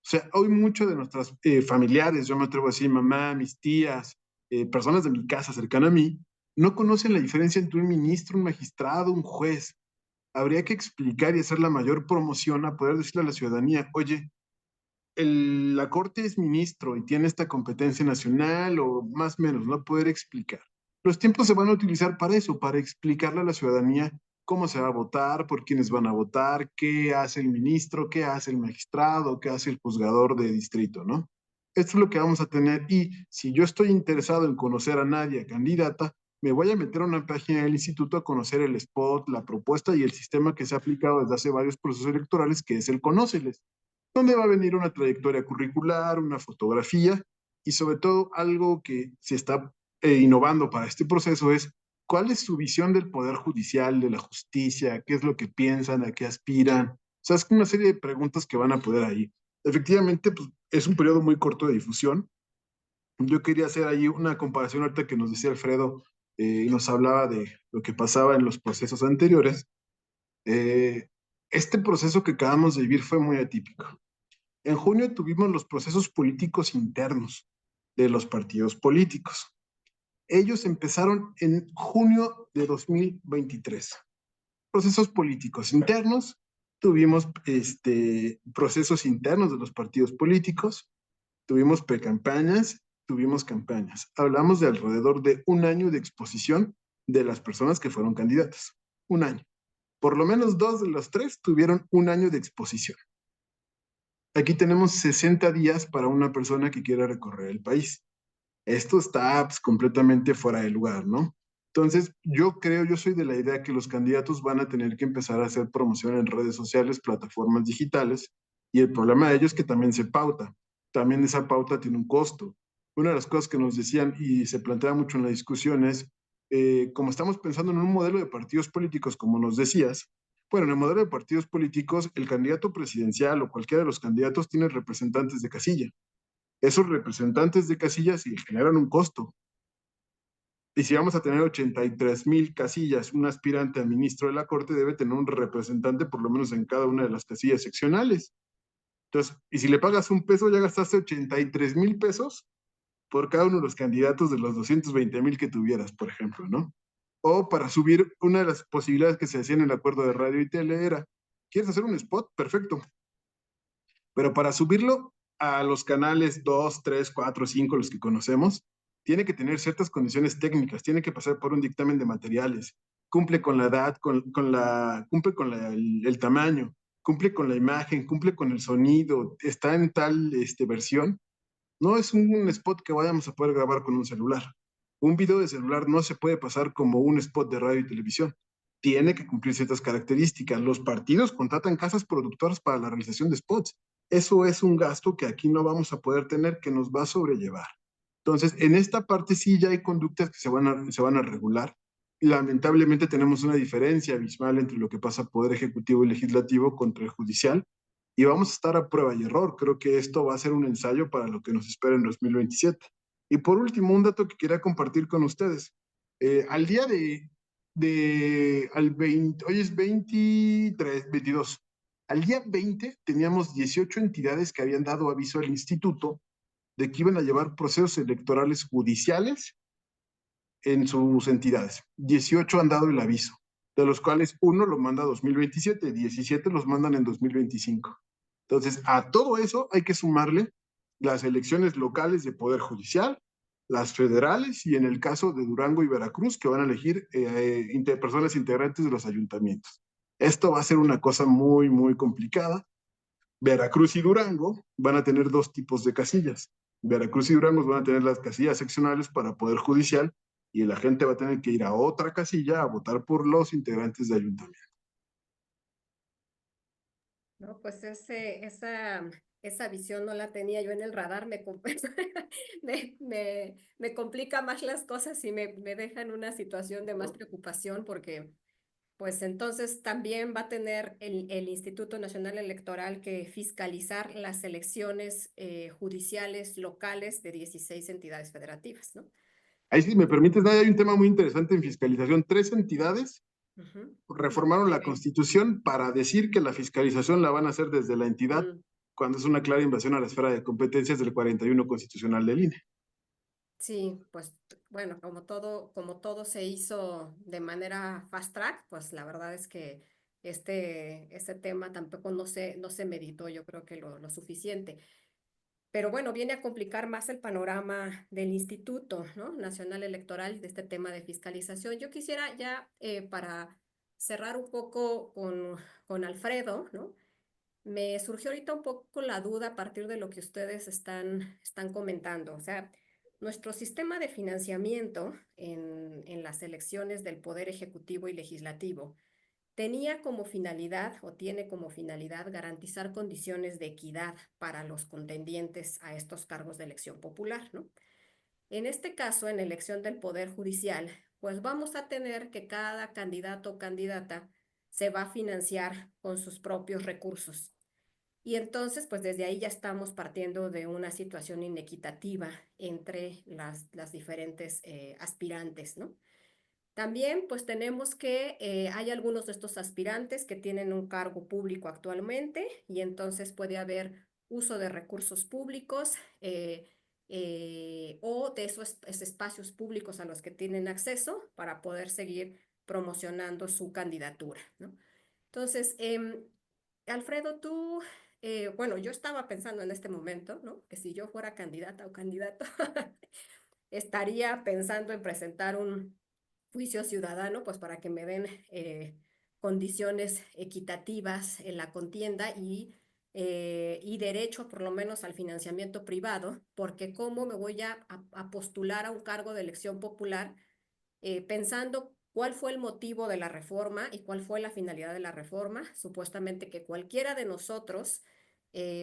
O sea, hoy muchos de nuestros familiares, yo me atrevo a decir mamá, mis tías, personas de mi casa cercana a mí, no conocen la diferencia entre un ministro, un magistrado, un juez. Habría que explicar y hacer la mayor promoción a poder decirle a la ciudadanía, oye, la Corte es ministro y tiene esta competencia nacional o más o menos, ¿no? Poder explicar. Los tiempos se van a utilizar para eso, para explicarle a la ciudadanía cómo se va a votar, por quiénes van a votar, qué hace el ministro, qué hace el magistrado, qué hace el juzgador de distrito, ¿no? Esto es lo que vamos a tener y si yo estoy interesado en conocer a nadie, candidata, me voy a meter a una página del instituto a conocer el spot, la propuesta y el sistema que se ha aplicado desde hace varios procesos electorales, que es el Conóceles, donde va a venir una trayectoria curricular, una fotografía y sobre todo algo que se está innovando para este proceso es cuál es su visión del poder judicial, de la justicia, qué es lo que piensan, a qué aspiran. O sea, es una serie de preguntas que van a poder ahí. Efectivamente, pues, es un periodo muy corto de difusión. Yo quería hacer ahí una comparación ahorita que nos decía Alfredo y nos hablaba de lo que pasaba en los procesos anteriores. Eh, este proceso que acabamos de vivir fue muy atípico. En junio tuvimos los procesos políticos internos de los partidos políticos. Ellos empezaron en junio de 2023. Procesos políticos internos, tuvimos procesos internos de los partidos políticos, tuvimos precampañas, tuvimos campañas. Hablamos de alrededor de un año de exposición de las personas que fueron candidatas. Un año. Por lo menos 2 de los 3 tuvieron un año de exposición. Aquí tenemos 60 días para una persona que quiera recorrer el país. Esto está pues, completamente fuera de lugar, ¿no? Entonces, yo soy de la idea que los candidatos van a tener que empezar a hacer promoción en redes sociales, plataformas digitales, y el problema de ello es que también se pauta. También esa pauta tiene un costo. Una de las cosas que nos decían y se plantea mucho en la discusión es, como estamos pensando en un modelo de partidos políticos, como nos decías, bueno, en el modelo de partidos políticos, el candidato presidencial o cualquiera de los candidatos tiene representantes de casilla. Esos representantes de casilla sí generan un costo. Y si vamos a tener 83,000 casillas, un aspirante a ministro de la Corte debe tener un representante por lo menos en cada una de las casillas seccionales. Entonces, y si le pagas $1, ya gastaste 83,000 pesos por cada uno de los candidatos de los 220,000 que tuvieras, por ejemplo, ¿no? O para subir, una de las posibilidades que se hacía en el acuerdo de radio y tele era, ¿quieres hacer un spot? Perfecto. Pero para subirlo a los canales 2, 3, 4, 5, los que conocemos, tiene que tener ciertas condiciones técnicas, tiene que pasar por un dictamen de materiales, cumple con la edad, cumple con el tamaño, cumple con la imagen, cumple con el sonido, está en tal versión. No es un spot que vayamos a poder grabar con un celular. Un video de celular no se puede pasar como un spot de radio y televisión. Tiene que cumplir ciertas características. Los partidos contratan casas productoras para la realización de spots. Eso es un gasto que aquí no vamos a poder tener, que nos va a sobrellevar. Entonces, en esta parte sí ya hay conductas que se van a regular. Lamentablemente tenemos una diferencia abismal entre lo que pasa Poder Ejecutivo y Legislativo contra el Judicial y vamos a estar a prueba y error. Creo que esto va a ser un ensayo para lo que nos espera en 2027. Y por último, un dato que quería compartir con ustedes. Al día hoy es 23, 22. Al día 20 teníamos 18 entidades que habían dado aviso al instituto de que iban a llevar procesos electorales judiciales en sus entidades. 18 han dado el aviso, de los cuales uno lo manda a 2027, 17 los mandan en 2025. Entonces, a todo eso hay que sumarle las elecciones locales de Poder Judicial, las federales y en el caso de Durango y Veracruz, que van a elegir personas integrantes de los ayuntamientos. Esto va a ser una cosa muy, muy complicada. Veracruz y Durango van a tener dos tipos de casillas. Veracruz y Durango van a tener las casillas seccionales para Poder Judicial y la gente va a tener que ir a otra casilla a votar por los integrantes de ayuntamiento. No, pues esa visión no la tenía yo en el radar, me complica más las cosas y me deja en una situación de más preocupación porque pues entonces también va a tener el Instituto Nacional Electoral que fiscalizar las elecciones judiciales locales de 16 entidades federativas, ¿no? Ahí si me permites, Nadia, hay un tema muy interesante en fiscalización. 3 entidades Ujú. reformaron la Constitución para decir que la fiscalización la van a hacer desde la entidad Mm. cuando es una clara invasión a la esfera de competencias del 41 constitucional del INE. Sí, pues bueno, como todo se hizo de manera fast track, pues la verdad es que este tema tampoco no se meditó, yo creo que lo suficiente. Pero bueno, viene a complicar más el panorama del Instituto, ¿no? Nacional Electoral y de este tema de fiscalización. Yo quisiera ya, para cerrar un poco con Alfredo, ¿no? Me surgió ahorita un poco la duda a partir de lo que ustedes están comentando. O sea, nuestro sistema de financiamiento en las elecciones del Poder Ejecutivo y Legislativo tenía como finalidad o tiene como finalidad garantizar condiciones de equidad para los contendientes a estos cargos de elección popular, ¿no? En este caso, en elección del Poder Judicial, pues vamos a tener que cada candidato o candidata se va a financiar con sus propios recursos. Y entonces, pues desde ahí ya estamos partiendo de una situación inequitativa entre las diferentes aspirantes, ¿no? También, pues tenemos que hay algunos de estos aspirantes que tienen un cargo público actualmente y entonces puede haber uso de recursos públicos o de esos espacios públicos a los que tienen acceso para poder seguir promocionando su candidatura, ¿no? Entonces, Alfredo, bueno, yo estaba pensando en este momento, ¿no? Que si yo fuera candidata o candidato, estaría pensando en presentar un juicio ciudadano, pues para que me den condiciones equitativas en la contienda y derecho por lo menos al financiamiento privado, porque cómo me voy a postular a un cargo de elección popular pensando cuál fue el motivo de la reforma y cuál fue la finalidad de la reforma, supuestamente que cualquiera de nosotros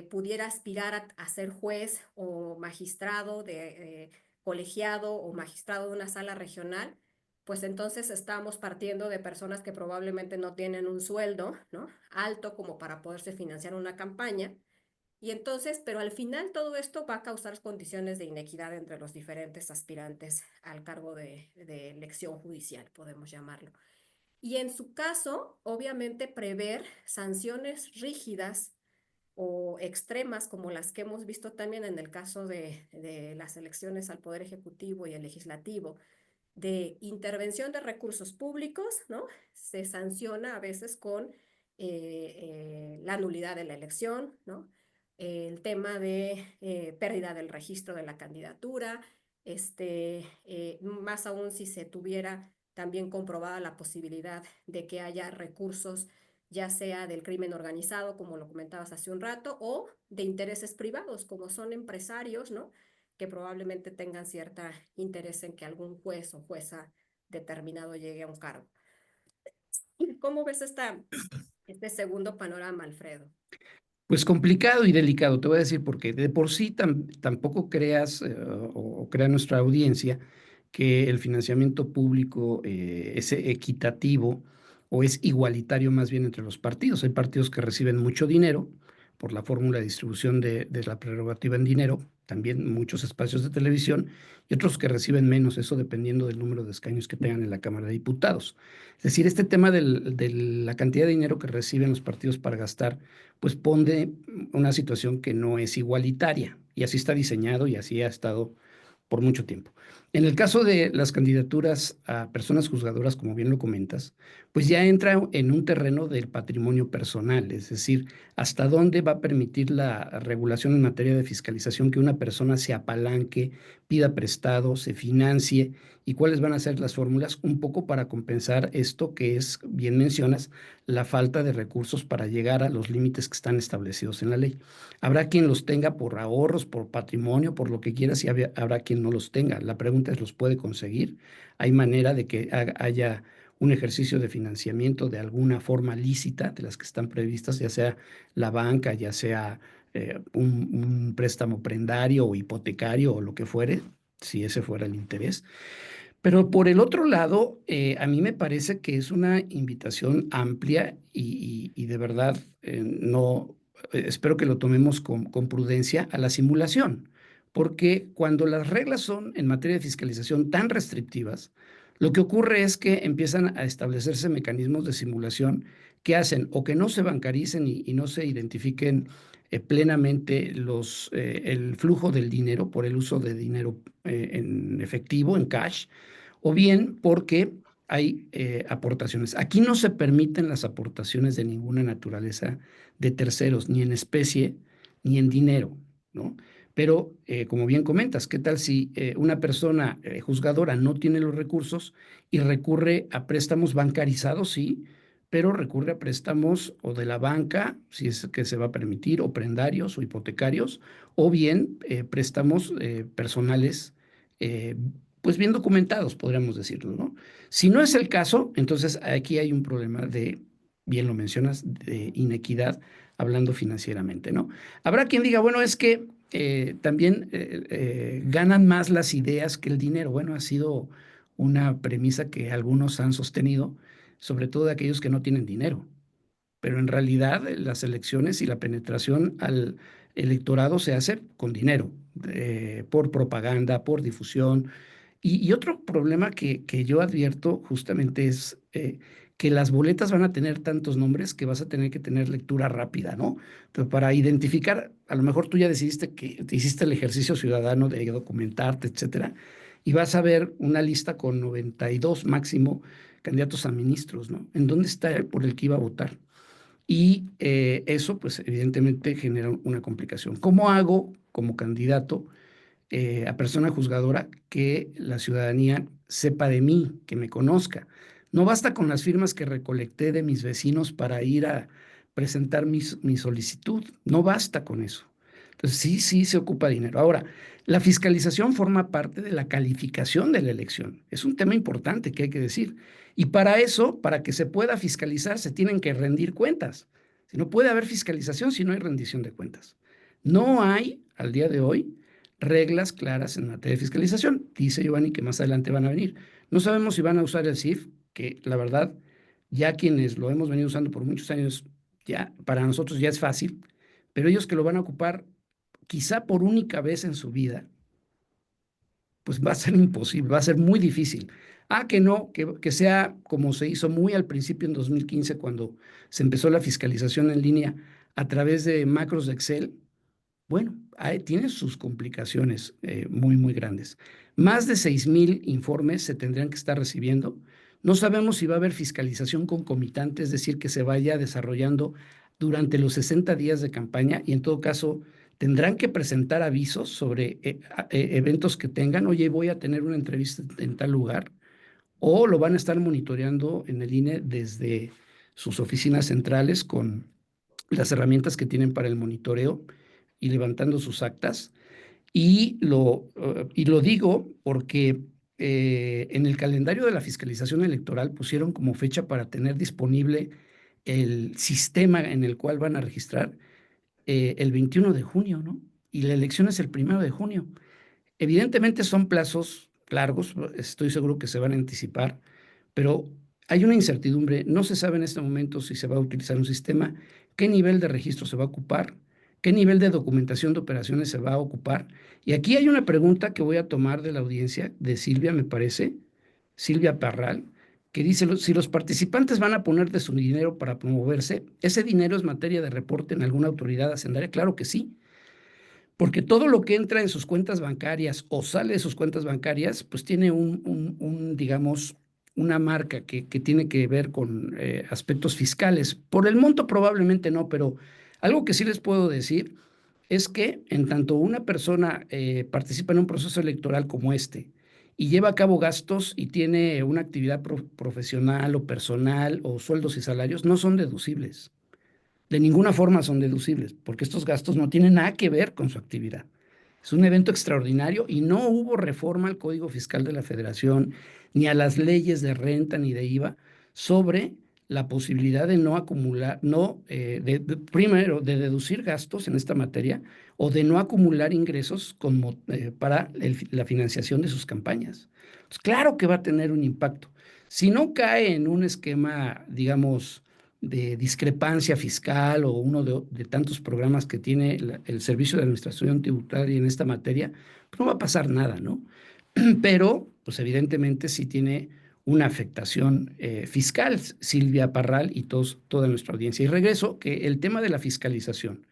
pudiera aspirar a ser juez o magistrado de colegiado o magistrado de una sala regional, pues entonces estamos partiendo de personas que probablemente no tienen un sueldo, ¿no? Alto como para poderse financiar una campaña. Y entonces, pero al final todo esto va a causar condiciones de inequidad entre los diferentes aspirantes al cargo de elección judicial, podemos llamarlo. Y en su caso, obviamente, prever sanciones rígidas o extremas como las que hemos visto también en el caso de las elecciones al Poder Ejecutivo y el Legislativo, de intervención de recursos públicos, ¿no? Se sanciona a veces con la nulidad de la elección, ¿no? El tema de pérdida del registro de la candidatura, más aún si se tuviera también comprobada la posibilidad de que haya recursos, ya sea del crimen organizado, como lo comentabas hace un rato, o de intereses privados, como son empresarios, ¿no? Que probablemente tengan cierta interés en que algún juez o jueza determinado llegue a un cargo. ¿Cómo ves este segundo panorama, Alfredo? Pues complicado y delicado, te voy a decir, porque de por sí tampoco creas o crea nuestra audiencia que el financiamiento público es equitativo o es igualitario más bien entre los partidos. Hay partidos que reciben mucho dinero por la fórmula de distribución de la prerrogativa en dinero, también muchos espacios de televisión, y otros que reciben menos, eso dependiendo del número de escaños que tengan en la Cámara de Diputados. Es decir, este tema de la cantidad de dinero que reciben los partidos para gastar pues pone una situación que no es igualitaria y así está diseñado y así ha estado por mucho tiempo. En el caso de las candidaturas a personas juzgadoras, como bien lo comentas, pues ya entra en un terreno del patrimonio personal, es decir, hasta dónde va a permitir la regulación en materia de fiscalización que una persona se apalanque, pida prestado, se financie y cuáles van a ser las fórmulas un poco para compensar esto que es, bien mencionas, la falta de recursos para llegar a los límites que están establecidos en la ley. Habrá quien los tenga por ahorros, por patrimonio, por lo que quieras, y habrá quien no los tenga. La pregunta es, ¿los puede conseguir? ¿Hay manera de que haya un ejercicio de financiamiento de alguna forma lícita de las que están previstas, ya sea la banca, ya sea un préstamo prendario o hipotecario o lo que fuere, si ese fuera el interés? Pero por el otro lado, a mí me parece que es una invitación amplia y de verdad no, espero que lo tomemos con prudencia a la simulación, porque cuando las reglas son en materia de fiscalización tan restrictivas, lo que ocurre es que empiezan a establecerse mecanismos de simulación que hacen o que no se bancaricen y no se identifiquen plenamente el flujo del dinero por el uso de dinero en efectivo, en cash, o bien porque hay aportaciones. Aquí no se permiten las aportaciones de ninguna naturaleza de terceros, ni en especie, ni en dinero, ¿no? Pero, como bien comentas, ¿qué tal si una persona juzgadora no tiene los recursos y recurre a préstamos bancarizados? Sí, pero recurre a préstamos o de la banca, si es que se va a permitir, o prendarios o hipotecarios, o bien préstamos personales eh, pues bien documentados, podríamos decirlo, ¿no? Si no es el caso, entonces aquí hay un problema de, bien lo mencionas, de inequidad, hablando financieramente, ¿no? Habrá quien diga, bueno, es que también ganan más las ideas que el dinero. Bueno, ha sido una premisa que algunos han sostenido, sobre todo de aquellos que no tienen dinero, pero en realidad las elecciones y la penetración al electorado se hace con dinero, por propaganda, por difusión. Y otro problema que yo advierto justamente es que las boletas van a tener tantos nombres que vas a tener que tener lectura rápida, ¿no? Entonces, para identificar, a lo mejor tú ya decidiste que te hiciste el ejercicio ciudadano de documentarte, etcétera, y vas a ver una lista con 92 máximo candidatos a ministros, ¿no? ¿En dónde está el por el que iba a votar? Y eso, pues, evidentemente genera una complicación. ¿Cómo hago como candidato a persona juzgadora que la ciudadanía sepa de mí, que me conozca? No basta con las firmas que recolecté de mis vecinos para ir a presentar mi solicitud. No basta con eso. Entonces, sí se ocupa dinero. Ahora, la fiscalización forma parte de la calificación de la elección. Es un tema importante que hay que decir. Y para eso, para que se pueda fiscalizar, se tienen que rendir cuentas. Si no puede haber fiscalización si no hay rendición de cuentas. No hay, al día de hoy, reglas claras en materia de fiscalización. Dice Giovanni que más adelante van a venir. No sabemos si van a usar el CIF, que la verdad, ya quienes lo hemos venido usando por muchos años, ya para nosotros ya es fácil, pero ellos que lo van a ocupar quizá por única vez en su vida, pues va a ser imposible, va a ser muy difícil. Que no, que sea como se hizo muy al principio en 2015 cuando se empezó la fiscalización en línea a través de macros de Excel. Bueno, tiene sus complicaciones muy grandes. Más de 6,000 informes se tendrían que estar recibiendo. No sabemos si va a haber fiscalización concomitante, es decir, que se vaya desarrollando durante los 60 días de campaña y en todo caso tendrán que presentar avisos sobre eventos que tengan. Oye, voy a tener una entrevista en tal lugar, o lo van a estar monitoreando en el INE desde sus oficinas centrales con las herramientas que tienen para el monitoreo y levantando sus actas. Y lo digo porque en el calendario de la fiscalización electoral pusieron como fecha para tener disponible el sistema en el cual van a registrar el 21 de junio, ¿no? Y la elección es el 1 de junio. Evidentemente son plazos largos, estoy seguro que se van a anticipar, pero hay una incertidumbre. No se sabe en este momento si se va a utilizar un sistema, qué nivel de registro se va a ocupar, qué nivel de documentación de operaciones se va a ocupar. Y aquí hay una pregunta que voy a tomar de la audiencia de Silvia, me parece, Silvia Parral, que dice, si los participantes van a poner de su dinero para promoverse, ¿ese dinero es materia de reporte en alguna autoridad hacendaria? Claro que sí. porque todo lo que entra en sus cuentas bancarias o sale de sus cuentas bancarias, pues tiene digamos, una marca que tiene que ver con aspectos fiscales. Por el monto probablemente no, pero algo que sí les puedo decir es que en tanto una persona participa en un proceso electoral como este y lleva a cabo gastos y tiene una actividad profesional o personal o sueldos y salarios, no son deducibles. De ninguna forma son deducibles, porque estos gastos no tienen nada que ver con su actividad. Es un evento extraordinario y no hubo reforma al Código Fiscal de la Federación, ni a las leyes de renta ni de IVA sobre la posibilidad de no acumular, primero, de deducir gastos en esta materia o de no acumular ingresos para la financiación de sus campañas. Pues claro que va a tener un impacto. Si no cae en un esquema, digamos, de discrepancia fiscal o uno de tantos programas que tiene el Servicio de Administración Tributaria en esta materia, pues no va a pasar nada, ¿no? Pero, pues evidentemente sí tiene una afectación fiscal, Silvia Parral y toda nuestra audiencia. Y regreso que el tema de la fiscalización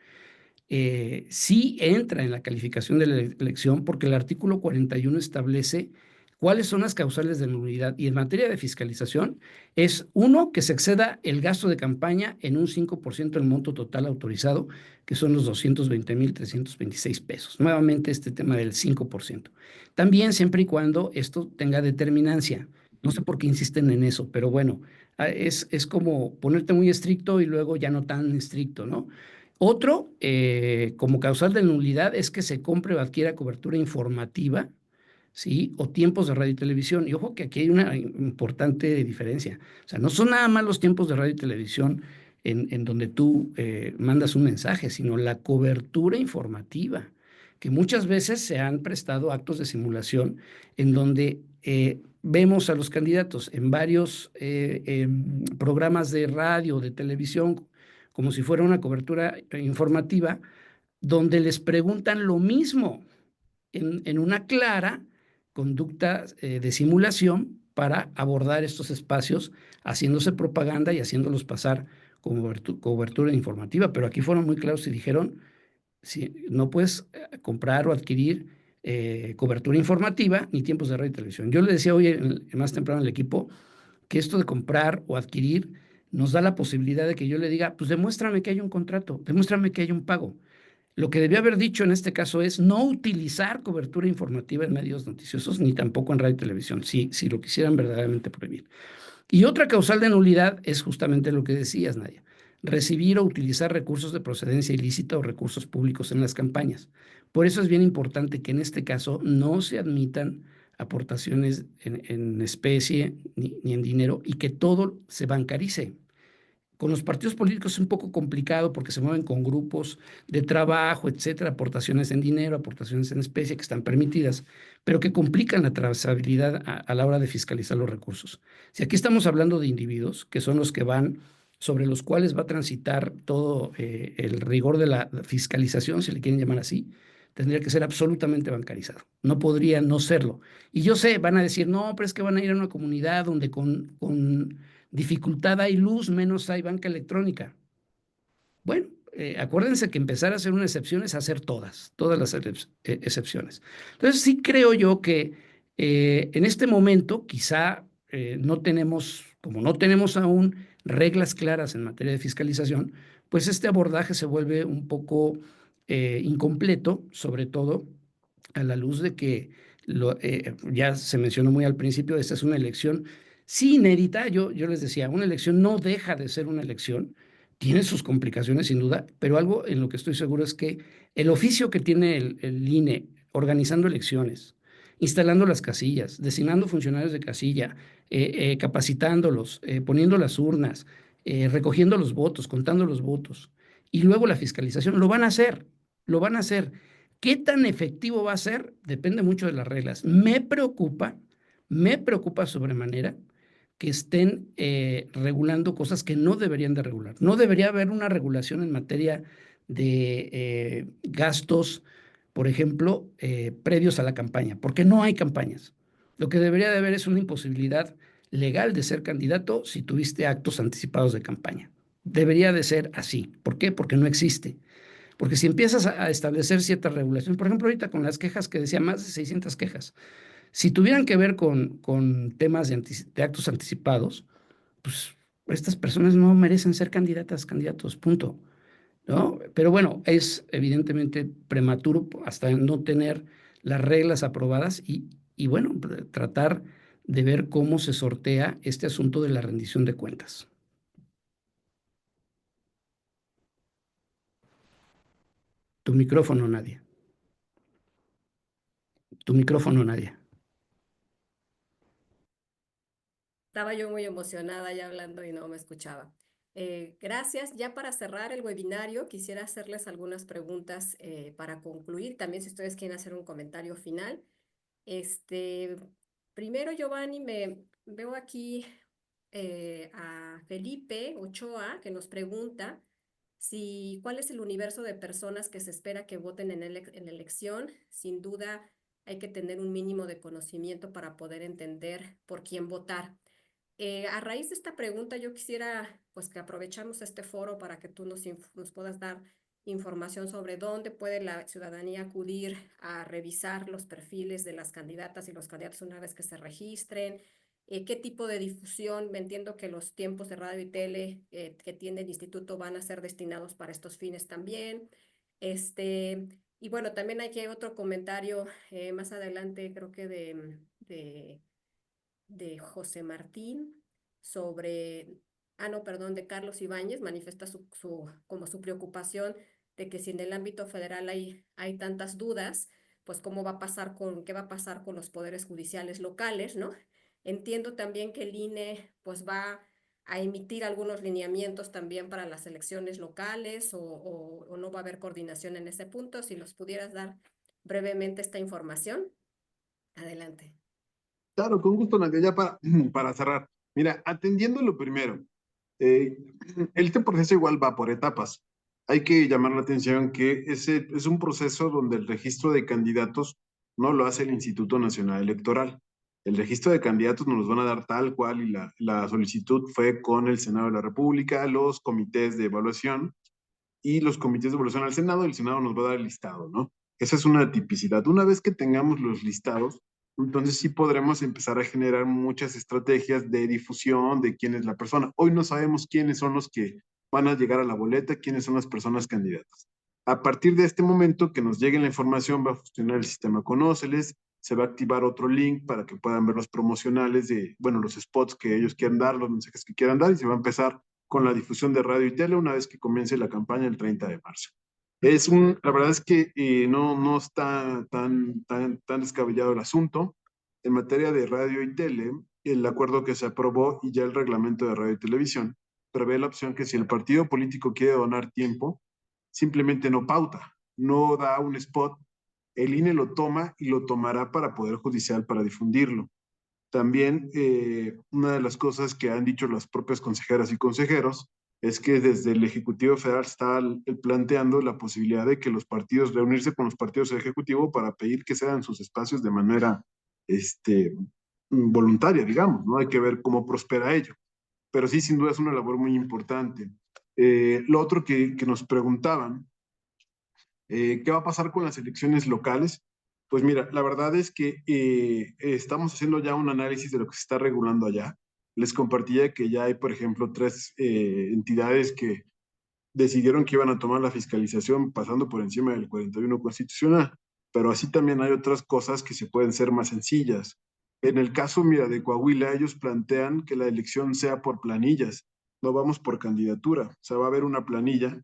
sí entra en la calificación de la elección porque el artículo 41 establece cuáles son las causales de nulidad. Y en materia de fiscalización es, uno, que se exceda el gasto de campaña en un 5% del monto total autorizado, que son los 220,326 pesos. Nuevamente este tema del 5%. También siempre y cuando esto tenga determinancia. No sé por qué insisten en eso, pero bueno, es como ponerte muy estricto y luego ya no tan estricto, ¿no? Otro, como causal de nulidad, es que se compre o adquiera cobertura informativa, ¿sí? O tiempos de radio y televisión. Y ojo que aquí hay una importante diferencia. O sea, no son nada más los tiempos de radio y televisión en donde tú mandas un mensaje, sino la cobertura informativa, que muchas veces se han prestado actos de simulación en donde vemos a los candidatos en varios programas de radio, de televisión, como si fuera una cobertura informativa, donde les preguntan lo mismo en una clara conducta de simulación para abordar estos espacios, haciéndose propaganda y haciéndolos pasar como cobertura informativa. Pero aquí fueron muy claros y dijeron, si no puedes comprar o adquirir cobertura informativa ni tiempos de radio y televisión. Yo le decía hoy más temprano al equipo que esto de comprar o adquirir nos da la posibilidad de que yo le diga, pues demuéstrame que hay un contrato, demuéstrame que hay un pago. Lo que debió haber dicho en este caso es no utilizar cobertura informativa en medios noticiosos ni tampoco en radio y televisión, si lo quisieran verdaderamente prohibir. Y otra causal de nulidad es justamente lo que decías, Nadia, recibir o utilizar recursos de procedencia ilícita o recursos públicos en las campañas. Por eso es bien importante que en este caso no se admitan aportaciones en especie ni en dinero y que todo se bancarice. Con los partidos políticos es un poco complicado porque se mueven con grupos de trabajo, etcétera, aportaciones en dinero, aportaciones en especie que están permitidas, pero que complican la trazabilidad a la hora de fiscalizar los recursos. Si aquí estamos hablando de individuos, que son los que van, sobre los cuales va a transitar todo el rigor de la fiscalización, si le quieren llamar así, tendría que ser absolutamente bancarizado. No podría no serlo. Y yo sé, van a decir, no, pero es que van a ir a una comunidad donde con dificultad hay luz, menos hay banca electrónica. Bueno, acuérdense que empezar a hacer una excepción es hacer todas las excepciones. Entonces, sí creo yo que en este momento quizá no tenemos, como no tenemos aún reglas claras en materia de fiscalización, pues este abordaje se vuelve un poco incompleto, sobre todo a la luz de que ya se mencionó muy al principio, esta es una elección sí inédita. Yo les decía, una elección no deja de ser una elección, tiene sus complicaciones sin duda, pero algo en lo que estoy seguro es que el oficio que tiene el INE organizando elecciones, instalando las casillas, designando funcionarios de casilla, capacitándolos, poniendo las urnas, recogiendo los votos, contando los votos, y luego la fiscalización, lo van a hacer, lo van a hacer. ¿Qué tan efectivo va a ser? Depende mucho de las reglas. Me preocupa sobremanera que estén regulando cosas que no deberían de regular. No debería haber una regulación en materia de gastos, por ejemplo, previos a la campaña, porque no hay campañas. Lo que debería de haber es una imposibilidad legal de ser candidato si tuviste actos anticipados de campaña. Debería de ser así. ¿Por qué? Porque no existe. Porque si empiezas a establecer ciertas regulaciones, por ejemplo, ahorita con las quejas que decía, más de 600 quejas, si tuvieran que ver con temas de actos anticipados, pues estas personas no merecen ser candidatos, punto, ¿no? Pero bueno, es evidentemente prematuro hasta no tener las reglas aprobadas y bueno, tratar de ver cómo se sortea este asunto de la rendición de cuentas. Tu micrófono, Nadia. Tu micrófono, Nadia. Estaba yo muy emocionada ya hablando y no me escuchaba. Gracias. Ya para cerrar el webinario, quisiera hacerles algunas preguntas para concluir. También si ustedes quieren hacer un comentario final. Este, primero, Giovanni, me veo aquí a Felipe Ochoa, que nos pregunta cuál es el universo de personas que se espera que voten en la elección. Sin duda, hay que tener un mínimo de conocimiento para poder entender por quién votar. A raíz de esta pregunta, yo quisiera pues que aprovechamos este foro para que tú nos puedas dar información sobre dónde puede la ciudadanía acudir a revisar los perfiles de las candidatas y los candidatos una vez que se registren, qué tipo de difusión. Me entiendo que los tiempos de radio y tele que tiene el instituto van a ser destinados para estos fines también. Y bueno, también hay otro comentario más adelante, creo que de José Martín sobre, no, perdón, de Carlos Ibáñez, manifiesta como su preocupación de que si en el ámbito federal hay tantas dudas, pues qué va a pasar con los poderes judiciales locales, ¿no? Entiendo también que el INE pues va a emitir algunos lineamientos también para las elecciones locales o no va a haber coordinación en ese punto. Si nos pudieras dar brevemente esta información. Adelante. Claro, con gusto, Nadia, ya para cerrar. Mira, atendiendo lo primero, eh, este proceso igual va por etapas. Hay que llamar la atención que ese es un proceso donde el registro de candidatos no lo hace el Instituto Nacional Electoral. El registro de candidatos nos los van a dar tal cual y la solicitud fue con el Senado de la República, los comités de evaluación y los comités de evaluación al Senado, y el Senado nos va a dar el listado, ¿no? Esa es una tipicidad. Una vez que tengamos los listados, entonces sí podremos empezar a generar muchas estrategias de difusión de quién es la persona. Hoy no sabemos quiénes son los que van a llegar a la boleta, quiénes son las personas candidatas. A partir de este momento que nos llegue la información, va a funcionar el sistema Conóceles, se va a activar otro link para que puedan ver los promocionales de, bueno, los spots que ellos quieran dar, los mensajes que quieran dar, y se va a empezar con la difusión de radio y tele una vez que comience la campaña el 30 de marzo. La verdad es que no está tan descabellado el asunto. En materia de radio y tele, el acuerdo que se aprobó y ya el reglamento de radio y televisión prevé la opción que si el partido político quiere donar tiempo, simplemente no pauta, no da un spot, el INE lo toma y lo tomará para Poder Judicial para difundirlo. También una de las cosas que han dicho las propias consejeras y consejeros es que desde el Ejecutivo Federal está planteando la posibilidad de que los partidos, reunirse con los partidos del Ejecutivo para pedir que se dan sus espacios de manera voluntaria, digamos, ¿no? Hay que ver cómo prospera ello. Pero sí, sin duda es una labor muy importante. Lo otro que nos preguntaban, ¿qué va a pasar con las elecciones locales? Pues mira, la verdad es que estamos haciendo ya un análisis de lo que se está regulando allá. Les compartía que ya hay, por ejemplo, tres entidades que decidieron que iban a tomar la fiscalización pasando por encima del 41 constitucional, pero así también hay otras cosas que se pueden ser más sencillas. En el caso, mira, de Coahuila, ellos plantean que la elección sea por planillas, no vamos por candidatura, o sea, va a haber una planilla,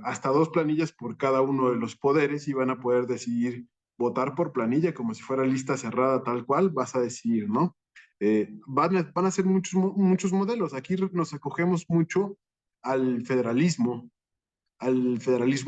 hasta dos planillas por cada uno de los poderes y van a poder decidir votar por planilla como si fuera lista cerrada tal cual, vas a decidir, ¿no? Van a ser muchos modelos. Aquí nos acogemos mucho al federalismo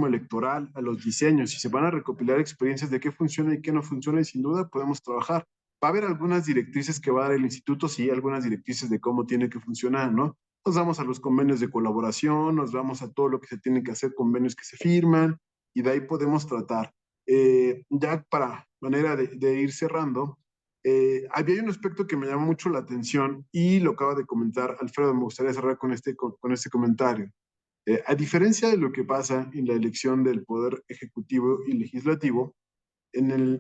electoral, a los diseños, y se van a recopilar experiencias de qué funciona y qué no funciona, y sin duda podemos trabajar. Va a haber algunas directrices que va a dar el instituto, sí, algunas directrices de cómo tiene que funcionar, ¿no? Nos vamos a los convenios de colaboración, nos vamos a todo lo que se tiene que hacer, convenios que se firman, y de ahí podemos tratar. Ya para manera de ir cerrando, había un aspecto que me llamó mucho la atención y lo acaba de comentar Alfredo, me gustaría cerrar con este comentario. A diferencia de lo que pasa en la elección del poder ejecutivo y legislativo,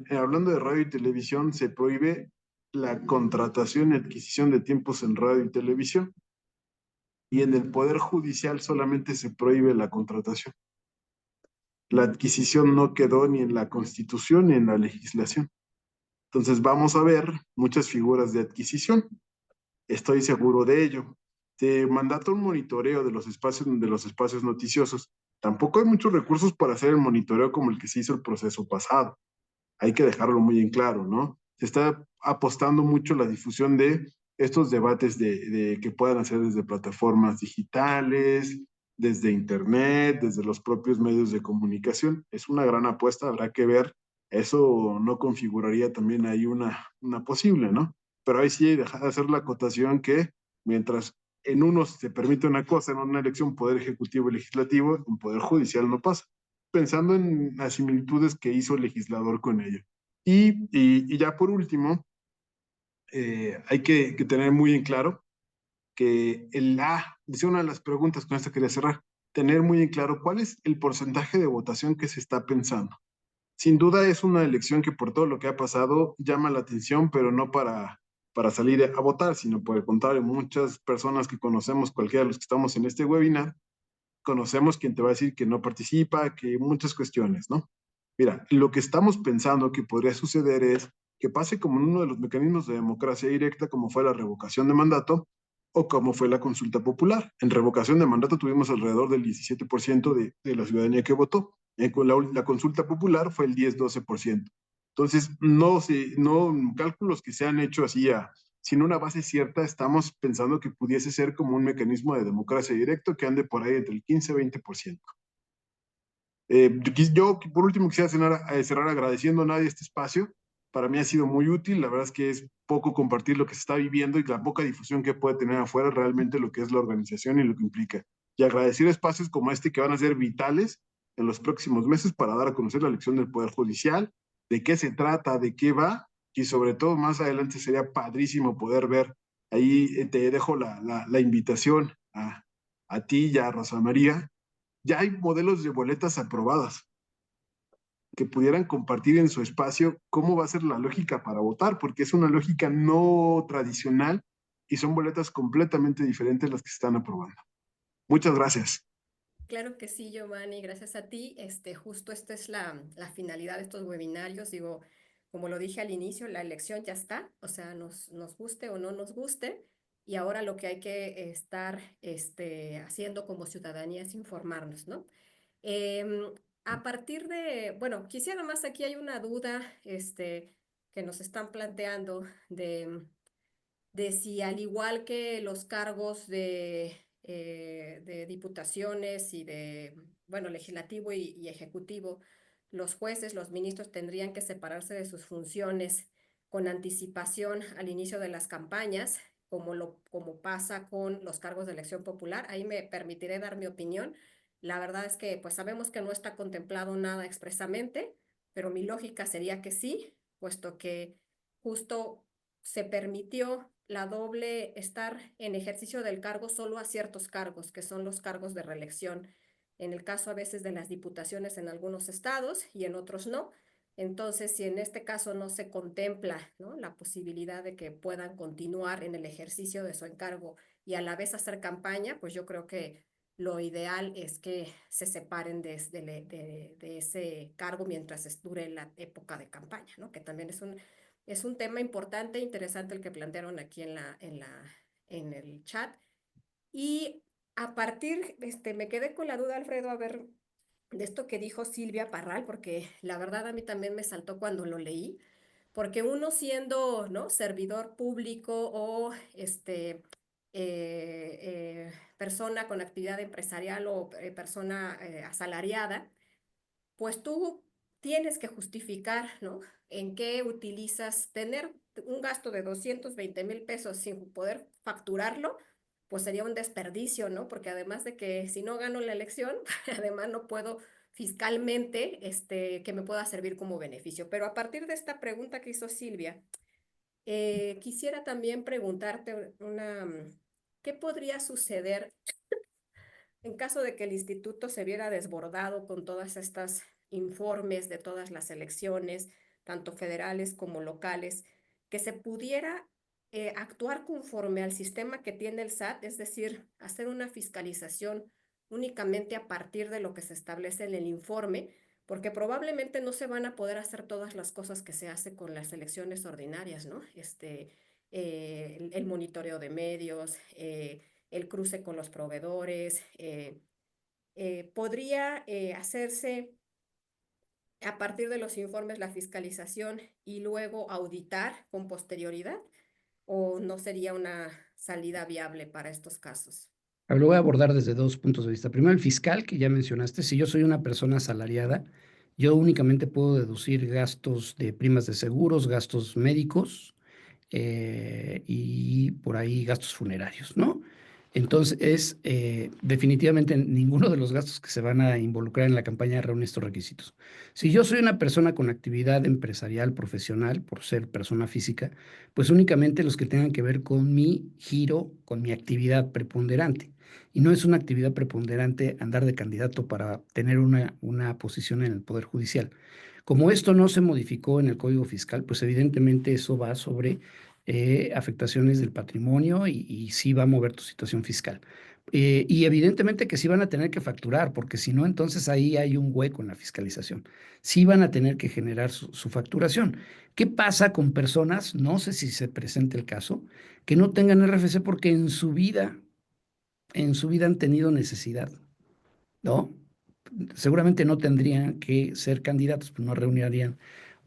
hablando de radio y televisión, se prohíbe la contratación y adquisición de tiempos en radio y televisión, y en el poder judicial solamente se prohíbe la contratación. La adquisición no quedó ni en la Constitución ni en la legislación. Entonces vamos a ver muchas figuras de adquisición. Estoy seguro de ello. Se mandata un monitoreo de los espacios noticiosos. Tampoco hay muchos recursos para hacer el monitoreo como el que se hizo el proceso pasado. Hay que dejarlo muy en claro, ¿no? Se está apostando mucho la difusión de estos debates de que puedan hacer desde plataformas digitales, desde internet, desde los propios medios de comunicación. Es una gran apuesta, habrá que ver. Eso no configuraría también ahí una posible, ¿no? Pero ahí sí dejar de hacer la acotación que mientras en unos se permite una cosa en una elección poder ejecutivo y legislativo, en poder judicial no pasa, pensando en las similitudes que hizo el legislador con ello. Y ya por último, hay que tener muy en claro que dice una de las preguntas, con esta quería cerrar, tener muy en claro cuál es el porcentaje de votación que se está pensando. Sin duda es una elección que por todo lo que ha pasado llama la atención, pero no para salir a votar, sino por el contrario, muchas personas que conocemos, cualquiera de los que estamos en este webinar, conocemos quien te va a decir que no participa, que muchas cuestiones, ¿no? Mira, lo que estamos pensando que podría suceder es que pase como en uno de los mecanismos de democracia directa, como fue la revocación de mandato o como fue la consulta popular. En revocación de mandato tuvimos alrededor del 17% de la ciudadanía que votó. Con la consulta popular fue el 10-12%. Entonces, no cálculos que se han hecho así sin una base cierta, estamos pensando que pudiese ser como un mecanismo de democracia directo que ande por ahí entre el 15-20%. Yo, por último, quisiera cerrar agradeciendo a nadie este espacio. Para mí ha sido muy útil. La verdad es que es poco compartir lo que se está viviendo y la poca difusión que puede tener afuera realmente lo que es la organización y lo que implica. Y agradecer espacios como este que van a ser vitales en los próximos meses para dar a conocer la elección del Poder Judicial, de qué se trata, de qué va, y sobre todo más adelante sería padrísimo poder ver. Ahí te dejo la invitación a ti y a Rosa María. Ya hay modelos de boletas aprobadas que pudieran compartir en su espacio cómo va a ser la lógica para votar, porque es una lógica no tradicional y son boletas completamente diferentes las que se están aprobando. Muchas gracias. Claro que sí, Giovanni, gracias a ti. Justo esta es la finalidad de estos webinarios. Digo, como lo dije al inicio, la elección ya está, o sea, nos guste o no nos guste, y ahora lo que hay que estar haciendo como ciudadanía es informarnos, ¿no? Em, a partir de, bueno, quisiera más, aquí hay una duda que nos están planteando de si al igual que los cargos de diputaciones y de, bueno, legislativo y ejecutivo, los jueces, los ministros tendrían que separarse de sus funciones con anticipación al inicio de las campañas, como pasa con los cargos de elección popular. Ahí me permitiré dar mi opinión. La verdad es que pues sabemos que no está contemplado nada expresamente, pero mi lógica sería que sí, puesto que justo se permitió la doble estar en ejercicio del cargo solo a ciertos cargos, que son los cargos de reelección. En el caso a veces de las diputaciones en algunos estados y en otros no. Entonces, si en este caso no se contempla, ¿no?, la posibilidad de que puedan continuar en el ejercicio de su encargo y a la vez hacer campaña, pues yo creo que lo ideal es que se separen de ese cargo mientras dure la época de campaña, ¿no? Que también es un tema importante e interesante el que plantearon aquí en el chat. Y a partir, me quedé con la duda, Alfredo, a ver, de esto que dijo Silvia Parral, porque la verdad a mí también me saltó cuando lo leí, porque uno siendo, ¿no?, servidor público o persona con actividad empresarial o persona asalariada, pues tú tienes que justificar, ¿no?, en qué utilizas tener un gasto de 220,000 pesos sin poder facturarlo, pues sería un desperdicio, ¿no? Porque además de que si no gano la elección, además no puedo fiscalmente, que me pueda servir como beneficio. Pero a partir de esta pregunta que hizo Silvia, quisiera también preguntarte ¿qué podría suceder En caso de que el instituto se viera desbordado con todas estas informes de todas las elecciones, tanto federales como locales, que se pudiera actuar conforme al sistema que tiene el SAT, es decir, hacer una fiscalización únicamente a partir de lo que se establece en el informe, porque probablemente no se van a poder hacer todas las cosas que se hace con las elecciones ordinarias, ¿no? El monitoreo de medios, el cruce con los proveedores, podría hacerse a partir de los informes la fiscalización y luego auditar con posterioridad, o no sería una salida viable para estos casos. Lo voy a abordar desde dos puntos de vista. Primero, el fiscal, que ya mencionaste. Si yo soy una persona asalariada, yo únicamente puedo deducir gastos de primas de seguros, gastos médicos, y por ahí gastos funerarios, ¿no? Entonces, definitivamente ninguno de los gastos que se van a involucrar en la campaña reúne estos requisitos. Si yo soy una persona con actividad empresarial, profesional, por ser persona física, pues únicamente los que tengan que ver con mi giro, con mi actividad preponderante. Y no es una actividad preponderante andar de candidato para tener una posición en el Poder Judicial. Como esto no se modificó en el Código Fiscal, pues evidentemente eso va sobre afectaciones del patrimonio y sí va a mover tu situación fiscal. Y evidentemente que sí van a tener que facturar, porque si no, entonces ahí hay un hueco en la fiscalización. Sí van a tener que generar su facturación. ¿Qué pasa con personas, no sé si se presenta el caso, que no tengan RFC porque en su vida han tenido necesidad, ¿no? Seguramente no tendrían que ser candidatos, pues no reunirían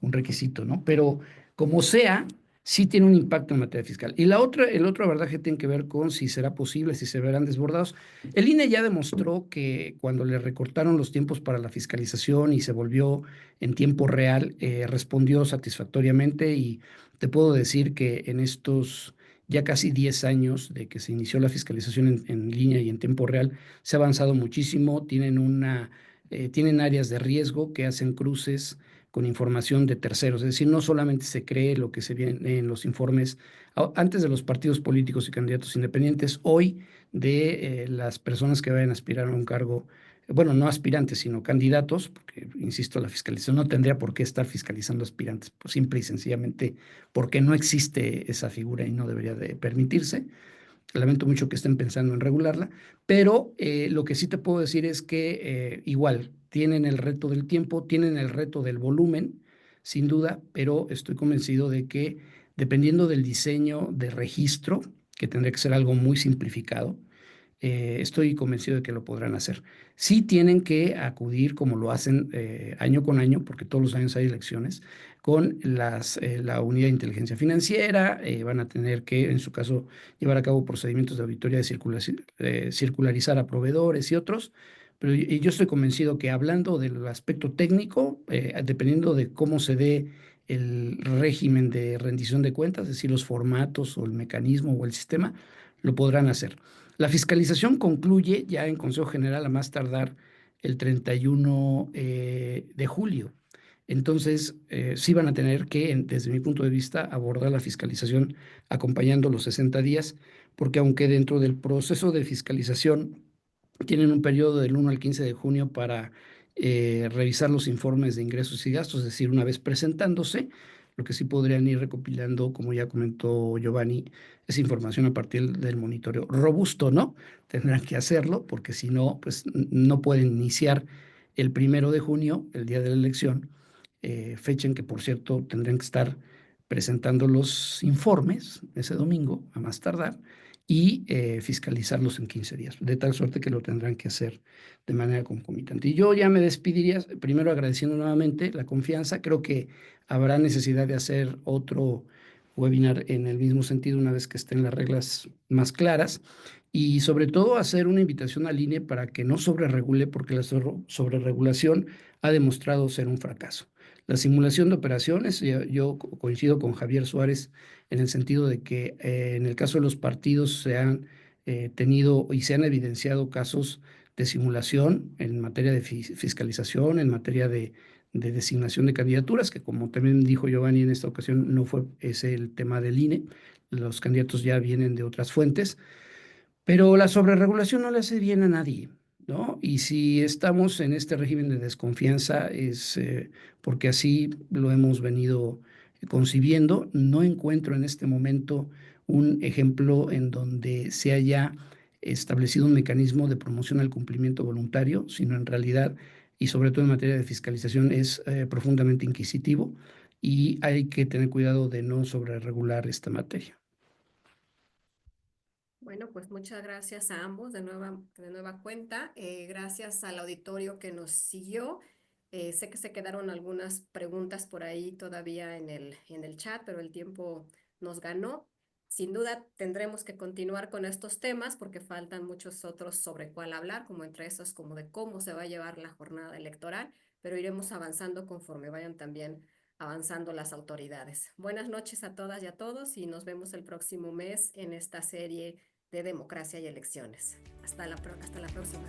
un requisito, ¿no? Pero como sea, sí tiene un impacto en materia fiscal. Y el otro abordaje tiene que ver con si será posible, si se verán desbordados. El INE ya demostró que cuando le recortaron los tiempos para la fiscalización y se volvió en tiempo real, respondió satisfactoriamente y te puedo decir que en estos ya casi 10 años de que se inició la fiscalización en línea y en tiempo real, se ha avanzado muchísimo, tienen áreas de riesgo que hacen cruces con información de terceros, es decir, no solamente se cree lo que se viene en los informes antes de los partidos políticos y candidatos independientes, hoy de las personas que vayan a aspirar a un cargo, bueno, no aspirantes, sino candidatos, porque, insisto, la fiscalización no tendría por qué estar fiscalizando aspirantes, pues simple y sencillamente porque no existe esa figura y no debería de permitirse. Lamento mucho que estén pensando en regularla, pero lo que sí te puedo decir es que igual tienen el reto del tiempo, tienen el reto del volumen, sin duda, pero estoy convencido de que dependiendo del diseño de registro, que tendría que ser algo muy simplificado, estoy convencido de que lo podrán hacer. Sí tienen que acudir, como lo hacen año con año, porque todos los años hay elecciones, con la unidad de inteligencia financiera, van a tener que, en su caso, llevar a cabo procedimientos de auditoría de circularizar a proveedores y otros. Pero yo estoy convencido que hablando del aspecto técnico, dependiendo de cómo se dé el régimen de rendición de cuentas, es decir, los formatos o el mecanismo o el sistema, lo podrán hacer. La fiscalización concluye ya en Consejo General a más tardar el 31 de julio. Entonces, sí van a tener que, desde mi punto de vista, abordar la fiscalización acompañando los 60 días, porque aunque dentro del proceso de fiscalización tienen un periodo del 1 al 15 de junio para revisar los informes de ingresos y gastos, es decir, una vez presentándose, lo que sí podrían ir recopilando, como ya comentó Giovanni, es información a partir del monitoreo. Robusto, ¿no? Tendrán que hacerlo, porque si no, pues no pueden iniciar el 1 de junio, el día de la elección, fecha en que, por cierto, tendrán que estar presentando los informes ese domingo, a más tardar, y fiscalizarlos en 15 días, de tal suerte que lo tendrán que hacer de manera concomitante. Y yo ya me despediría, primero agradeciendo nuevamente la confianza. Creo que habrá necesidad de hacer otro webinar en el mismo sentido una vez que estén las reglas más claras y sobre todo hacer una invitación al INE para que no sobreregule, porque la sobreregulación ha demostrado ser un fracaso. La simulación de operaciones, yo coincido con Javier Suárez en el sentido de que en el caso de los partidos se han tenido y se han evidenciado casos de simulación en materia de fiscalización, en materia de designación de candidaturas, que como también dijo Giovanni en esta ocasión, no fue ese el tema del INE, los candidatos ya vienen de otras fuentes, pero la sobreregulación no le hace bien a nadie. ¿no? Y si estamos en este régimen de desconfianza es porque así lo hemos venido concibiendo. No encuentro en este momento un ejemplo en donde se haya establecido un mecanismo de promoción al cumplimiento voluntario, sino en realidad, y sobre todo en materia de fiscalización, es profundamente inquisitivo y hay que tener cuidado de no sobreregular esta materia. Bueno, pues muchas gracias a ambos de nueva cuenta. Gracias al auditorio que nos siguió. Sé que se quedaron algunas preguntas por ahí todavía en el chat, pero el tiempo nos ganó. Sin duda tendremos que continuar con estos temas porque faltan muchos otros sobre cuál hablar, como entre esos como de cómo se va a llevar la jornada electoral, pero iremos avanzando conforme vayan también avanzando las autoridades. Buenas noches a todas y a todos y nos vemos el próximo mes en esta serie de democracia y elecciones. Hasta la próxima.